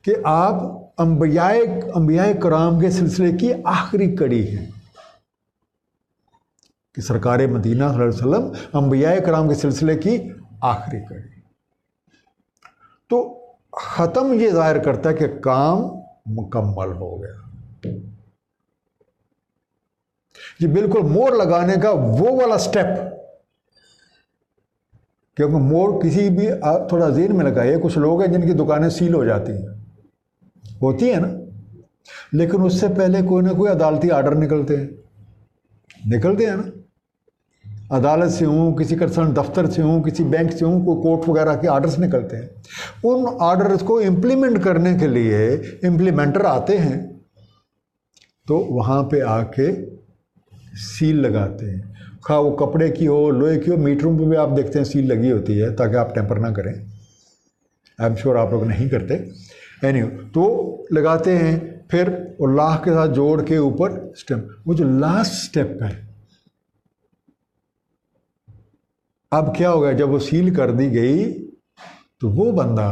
کہ آپ انبیاء کرام کے سلسلے کی آخری کڑی ہیں، کہ سرکار مدینہ صلی اللہ علیہ وسلم انبیاء کرام کے سلسلے کی آخری کڑی۔ تو ختم یہ ظاہر کرتا ہے کہ کام مکمل ہو گیا۔ یہ بالکل مور لگانے کا وہ والا سٹیپ، کیونکہ مور کسی بھی تھوڑا ذہن میں لگائیے، کچھ لوگ ہیں جن کی دکانیں سیل ہو جاتی ہیں، ہوتی ہیں نا، لیکن اس سے پہلے کوئی نہ کوئی عدالتی آرڈر نکلتے ہیں نا، عدالت سے ہوں، کسی کنسرن دفتر سے ہوں، کسی بینک سے ہوں، کوئی کورٹ وغیرہ کے آرڈرز نکلتے ہیں۔ ان آرڈرز کو امپلیمنٹ کرنے کے لیے امپلیمنٹر آتے ہیں، تو وہاں پہ آ کے سیل لگاتے ہیں، خواہ وہ کپڑے کی ہو، لوہے کی ہو، میٹروں پہ بھی آپ دیکھتے ہیں سیل لگی ہوتی ہے تاکہ آپ ٹیمپر نہ کریں۔ آئی ایم شیور آپ لوگ نہیں کرتے، تو لگاتے ہیں، پھر اللہ کے ساتھ جوڑ کے اوپر سٹیپ، وہ جو لاسٹ سٹیپ ہے۔ اب کیا ہوگا جب وہ سیل کر دی گئی تو وہ بندہ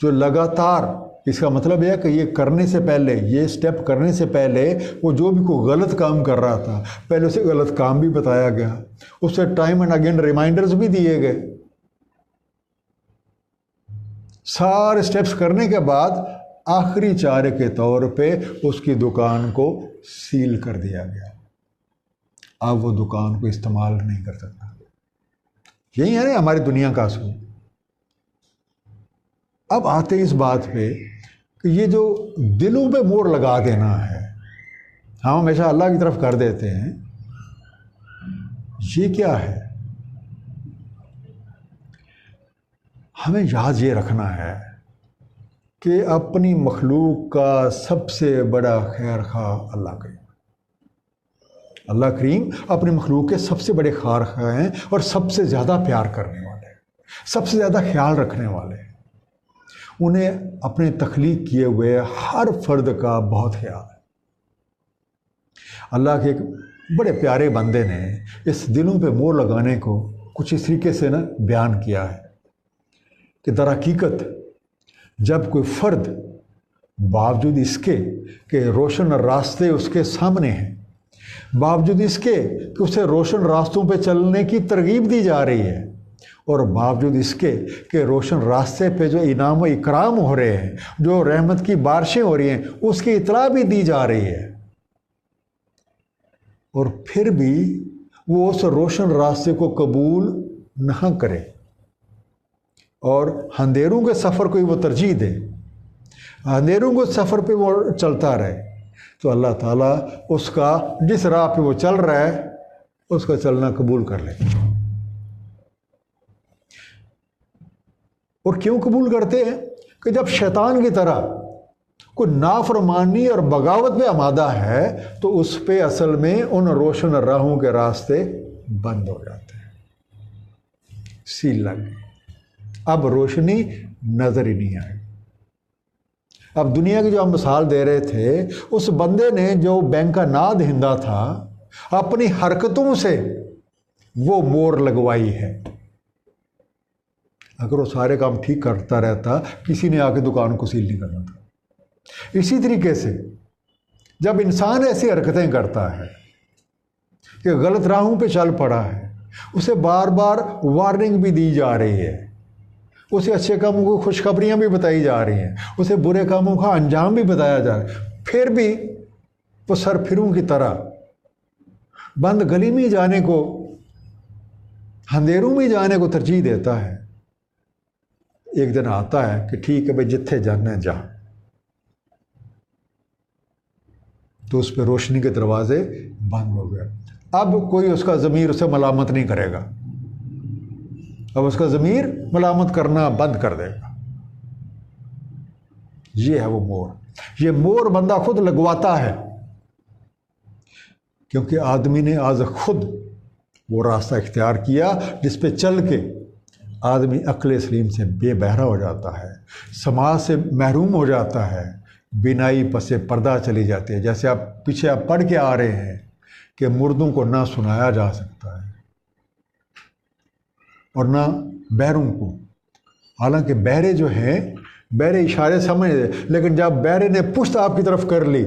جو لگاتار، اس کا مطلب ہے کہ یہ کرنے سے پہلے، یہ سٹیپ کرنے سے پہلے وہ جو بھی کوئی غلط کام کر رہا تھا، پہلے اسے غلط کام بھی بتایا گیا، اس سے ٹائم اینڈ اگین ریمائنڈرز بھی دیے گئے، سارے سٹیپس کرنے کے بعد آخری چارے کے طور پہ اس کی دکان کو سیل کر دیا گیا۔ اب وہ دکان کو استعمال نہیں کر سکتا۔ یہی ہے نا ہماری دنیا کا اصول۔ اب آتے اس بات پہ کہ یہ جو دلوں پہ مور لگا دینا ہے، ہم ہمیشہ اللہ کی طرف کر دیتے ہیں، یہ کیا ہے؟ ہمیں یاد یہ رکھنا ہے کہ اپنی مخلوق کا سب سے بڑا خیر خواہ اللہ کریم، اللہ کریم اپنی مخلوق کے سب سے بڑے خیر خواہ ہیں، اور سب سے زیادہ پیار کرنے والے ہیں، سب سے زیادہ خیال رکھنے والے ہیں۔ انہیں اپنے تخلیق کیے ہوئے ہر فرد کا بہت خیال ہے۔ اللہ کے ایک بڑے پیارے بندے نے اس دلوں پہ مور لگانے کو کچھ اس طریقے سے بیان کیا ہے کہ در حقیقت جب کوئی فرد باوجود اس کے کہ روشن راستے اس کے سامنے ہیں، باوجود اس کے کہ اسے روشن راستوں پہ چلنے کی ترغیب دی جا رہی ہے، اور باوجود اس کے کہ روشن راستے پہ جو انعام و اکرام ہو رہے ہیں، جو رحمت کی بارشیں ہو رہی ہیں، اس کی اطلاع بھی دی جا رہی ہے، اور پھر بھی وہ اس روشن راستے کو قبول نہ کرے اور اندھیروں کے سفر کو وہ ترجیح دے، اندھیروں کے سفر پہ وہ چلتا رہے، تو اللہ تعالیٰ اس کا جس راہ پہ وہ چل رہا ہے اس کا چلنا قبول کر لے۔ اور کیوں قبول کرتے ہیں؟ کہ جب شیطان کی طرح کوئی نافرمانی اور بغاوت پہ آمادہ ہے تو اس پہ اصل میں ان روشن راہوں کے راستے بند ہو جاتے ہیں، سیل لگ گئی، اب روشنی نظر ہی نہیں آئے۔ اب دنیا کی جو ہم مثال دے رہے تھے، اس بندے نے جو بینک کا نا دہندہ تھا اپنی حرکتوں سے وہ مور لگوائی ہے۔ اگر وہ سارے کام ٹھیک کرتا رہتا کسی نے آ کے دکان کو سیل نہیں کرنا تھا۔ اسی طریقے سے جب انسان ایسی حرکتیں کرتا ہے کہ غلط راہوں پہ چل پڑا ہے، اسے بار بار وارننگ بھی دی جا رہی ہے، اسے اچھے کاموں کو خوشخبریاں بھی بتائی جا رہی ہیں، اسے برے کاموں کا انجام بھی بتایا جا رہا ہے، پھر بھی وہ سرپھروں کی طرح بند گلی میں جانے کو، اندھیروں میں جانے کو ترجیح دیتا ہے۔ ایک دن آتا ہے کہ ٹھیک ہے بھائی جتھے جانا ہے جا، تو اس پہ روشنی کے دروازے بند ہو گئے۔ اب کوئی اس کا ضمیر اسے ملامت نہیں کرے گا، اب اس کا ضمیر ملامت کرنا بند کر دے گا۔ یہ ہے وہ مور، یہ مور بندہ خود لگواتا ہے، کیونکہ آدمی نے آج خود وہ راستہ اختیار کیا جس پہ چل کے آدمی عقل سلیم سے بے بہرا ہو جاتا ہے، سماج سے محروم ہو جاتا ہے، بینائی پس پردہ چلی جاتی ہے۔ جیسے آپ پیچھے پڑھ کے آ رہے ہیں کہ مردوں کو نہ سنایا جا سکتا ہے اور نہ بہروں کو، حالانکہ بہرے جو ہیں بہرے اشارے سمجھ دے، لیکن جب بہرے نے پشت آپ کی طرف کر لی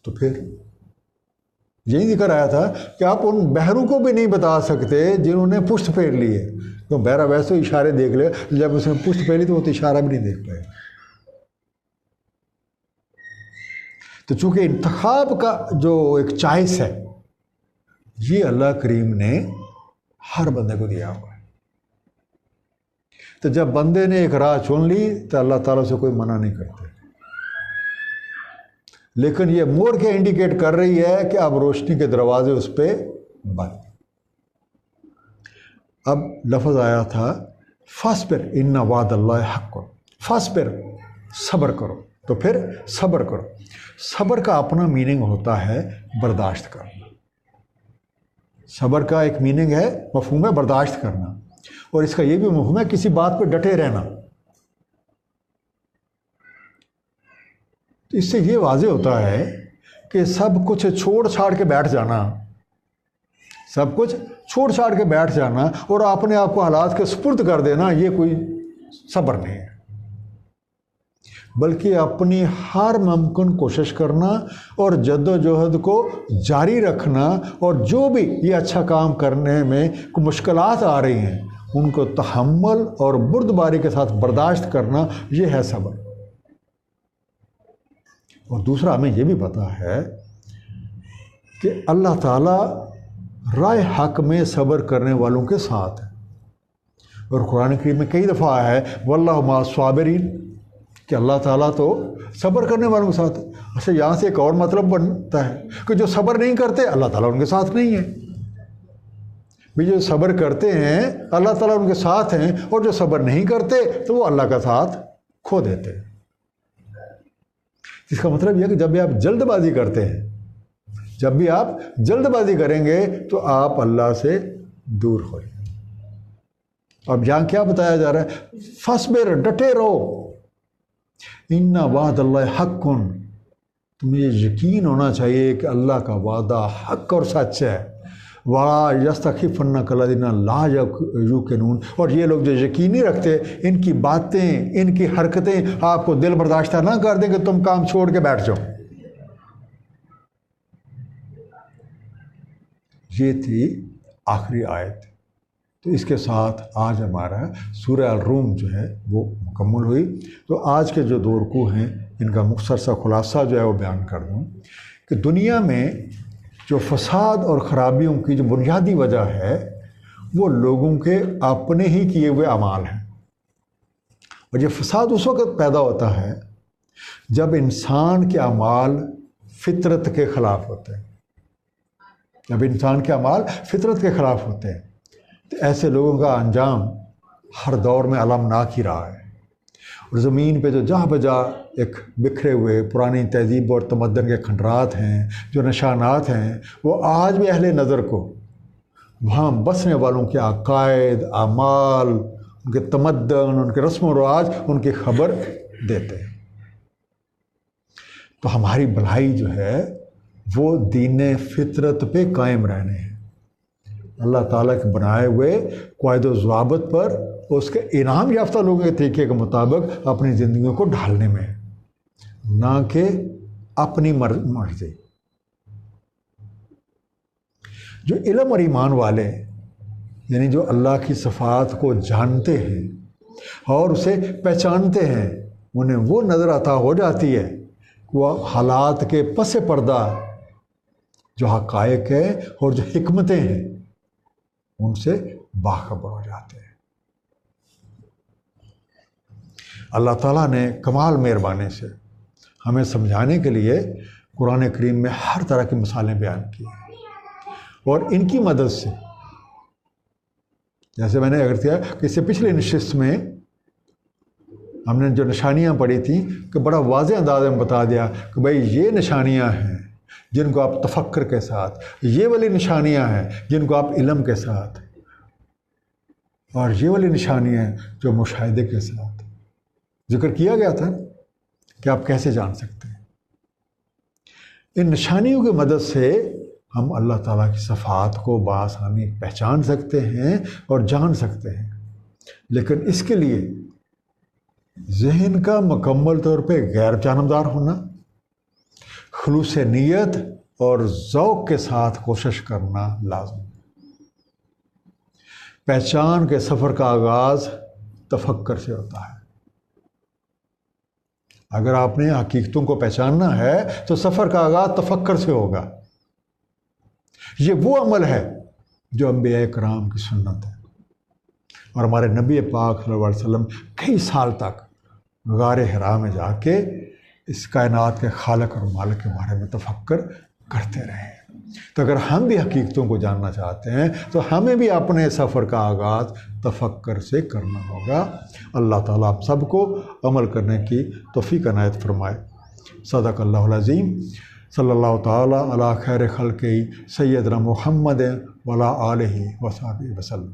تو پھر یہی ذکر آیا تھا کہ آپ ان بہروں کو بھی نہیں بتا سکتے جنہوں نے پشت پھیر لی ہے، تو بہرا ویسے اشارے دیکھ لے، جب اس نے پشت پھیری تو وہ تو اشارہ بھی نہیں دیکھ پائے۔ تو چونکہ انتخاب کا جو ایک چوائس ہے یہ اللہ کریم نے ہر بندے کو دیا ہوا ہے، تو جب بندے نے ایک راہ چن لی تو اللہ تعالیٰ سے کوئی منع نہیں کرتے، لیکن یہ موڑ کے انڈیکیٹ کر رہی ہے کہ اب روشنی کے دروازے اس پہ بند۔ اب لفظ آیا تھا فاصبر ان وعد اللہ حق، فاصبر صبر کرو، تو پھر صبر کرو۔ صبر کا اپنا میننگ ہوتا ہے برداشت کرنا، صبر کا ایک میننگ ہے، مفہوم ہے برداشت کرنا، اور اس کا یہ بھی مفہوم ہے کسی بات پہ ڈٹے رہنا۔ تو اس سے یہ واضح ہوتا ہے کہ سب کچھ چھوڑ چھاڑ کے بیٹھ جانا، سب کچھ چھوڑ چھاڑ کے بیٹھ جانا اور اپنے آپ کو حالات کے سپرد کر دینا، یہ کوئی صبر نہیں ہے، بلکہ اپنی ہر ممکن کوشش کرنا اور جد و جہد کو جاری رکھنا، اور جو بھی یہ اچھا کام کرنے میں کوئی مشکلات آ رہی ہیں ان کو تحمل اور بردباری کے ساتھ برداشت کرنا، یہ ہے صبر۔ اور دوسرا ہمیں یہ بھی پتہ ہے کہ اللہ تعالیٰ رائے حق میں صبر کرنے والوں کے ساتھ ہے، اور قرآن کریم میں کئی دفعہ ہے واللہ مع الصابرین، کہ اللہ تعالیٰ تو صبر کرنے والوں کے ساتھ ہے۔ اچھا، یہاں سے ایک اور مطلب بنتا ہے کہ جو صبر نہیں کرتے اللہ تعالیٰ ان کے ساتھ نہیں ہے۔ بھی جو صبر کرتے ہیں اللہ تعالیٰ ان کے ساتھ ہیں، اور جو صبر نہیں کرتے تو وہ اللہ کا ساتھ کھو دیتے ہیں۔ اس کا مطلب یہ ہے کہ جب بھی آپ جلد بازی کرتے ہیں، جب بھی آپ جلد بازی کریں گے تو آپ اللہ سے دور ہو جائیں گے۔ اب یہاں کیا بتایا جا رہا ہے؟ فاصبر، ڈٹے رہو، ان وعد اللہ حق، تمہیں یہ یقین ہونا چاہیے کہ اللہ کا وعدہ حق اور سچ ہے۔ وَلَا يَسْتَخِفَنَّكَ الَّذِينَ لَا يُوقِنُونَ، اور یہ لوگ جو یقین نہیں رکھتے، ان کی باتیں، ان کی حرکتیں آپ کو دل برداشتہ نہ کر دیں کہ تم کام چھوڑ کے بیٹھ جاؤ۔ یہ تھی آخری آیت۔ تو اس کے ساتھ آج ہمارا سورہ الروم جو ہے وہ مکمل ہوئی۔ تو آج کے جو دو رکوع ہیں ان کا مختصر سا خلاصہ جو ہے وہ بیان کر دوں کہ دنیا میں جو فساد اور خرابیوں کی جو بنیادی وجہ ہے وہ لوگوں کے اپنے ہی کیے ہوئے اعمال ہیں۔ اور یہ فساد اس وقت پیدا ہوتا ہے جب انسان کے اعمال فطرت کے خلاف ہوتے ہیں۔ جب انسان کے اعمال فطرت کے خلاف ہوتے ہیں تو ایسے لوگوں کا انجام ہر دور میں المناک ہی رہا ہے۔ اور زمین پہ جو جہاں بجا ایک بکھرے ہوئے پرانی تہذیب اور تمدن کے کھنڈرات ہیں، جو نشانات ہیں، وہ آج بھی اہل نظر کو وہاں بسنے والوں کے عقائد، اعمال، ان کے تمدن، ان کے رسم و رواج، ان کی خبر دیتے ہیں۔ تو ہماری بھلائی جو ہے وہ دین فطرت پہ قائم رہنے ہیں، اللہ تعالیٰ کے بنائے ہوئے قواعد و ضوابط پر، اس کے انعام یافتہ لوگوں کے طریقے کے مطابق اپنی زندگیوں کو ڈھالنے میں، نہ کہ اپنی مرضی۔ جو علم اور ایمان والے، یعنی جو اللہ کی صفات کو جانتے ہیں اور اسے پہچانتے ہیں، انہیں وہ نظر عطا ہو جاتی ہے کہ وہ حالات کے پس پردہ جو حقائق ہیں اور جو حکمتیں ہیں ان سے باخبر ہو جاتے ہیں۔ اللہ تعالیٰ نے کمال مہربانی سے ہمیں سمجھانے کے لیے قرآن کریم میں ہر طرح کی مثالیں بیان کی ہیں، اور ان کی مدد سے، جیسے میں نے اگر کیا کہ اس سے پچھلے نشست میں ہم نے جو نشانیاں پڑھی تھیں کہ بڑا واضح انداز میں بتا دیا کہ بھئی یہ نشانیاں ہیں جن کو آپ تفکر کے ساتھ، یہ والی نشانیاں ہیں جن کو آپ علم کے ساتھ، اور یہ والی نشانیاں ہیں جو مشاہدے کے ساتھ ذکر کیا گیا تھا کہ آپ کیسے جان سکتے ہیں۔ ان نشانیوں کی مدد سے ہم اللہ تعالیٰ کی صفات کو بآسانی پہچان سکتے ہیں اور جان سکتے ہیں، لیکن اس کے لیے ذہن کا مکمل طور پہ غیر جانبدار ہونا، خلوص نیت اور ذوق کے ساتھ کوشش کرنا لازم۔ پہچان کے سفر کا آغاز تفکر سے ہوتا ہے۔ اگر آپ نے حقیقتوں کو پہچاننا ہے تو سفر کا آغاز تفکر سے ہوگا۔ یہ وہ عمل ہے جو انبیاء کرام کی سنت ہے، اور ہمارے نبی پاک صلی اللہ علیہ وسلم کئی سال تک غار حرا میں جا کے اس کائنات کے خالق اور مالک کے بارے میں تفکر کرتے رہے۔ تو اگر ہم بھی حقیقتوں کو جاننا چاہتے ہیں تو ہمیں بھی اپنے سفر کا آغاز تفکر سے کرنا ہوگا۔ اللہ تعالیٰ آپ سب کو عمل کرنے کی توفیق عنایت فرمائے۔ صدق اللہ العظیم۔ صلی اللہ تعالیٰ علی خیر خلقہ سیدنا محمد وعلی آلہ وصحبہ وسلم۔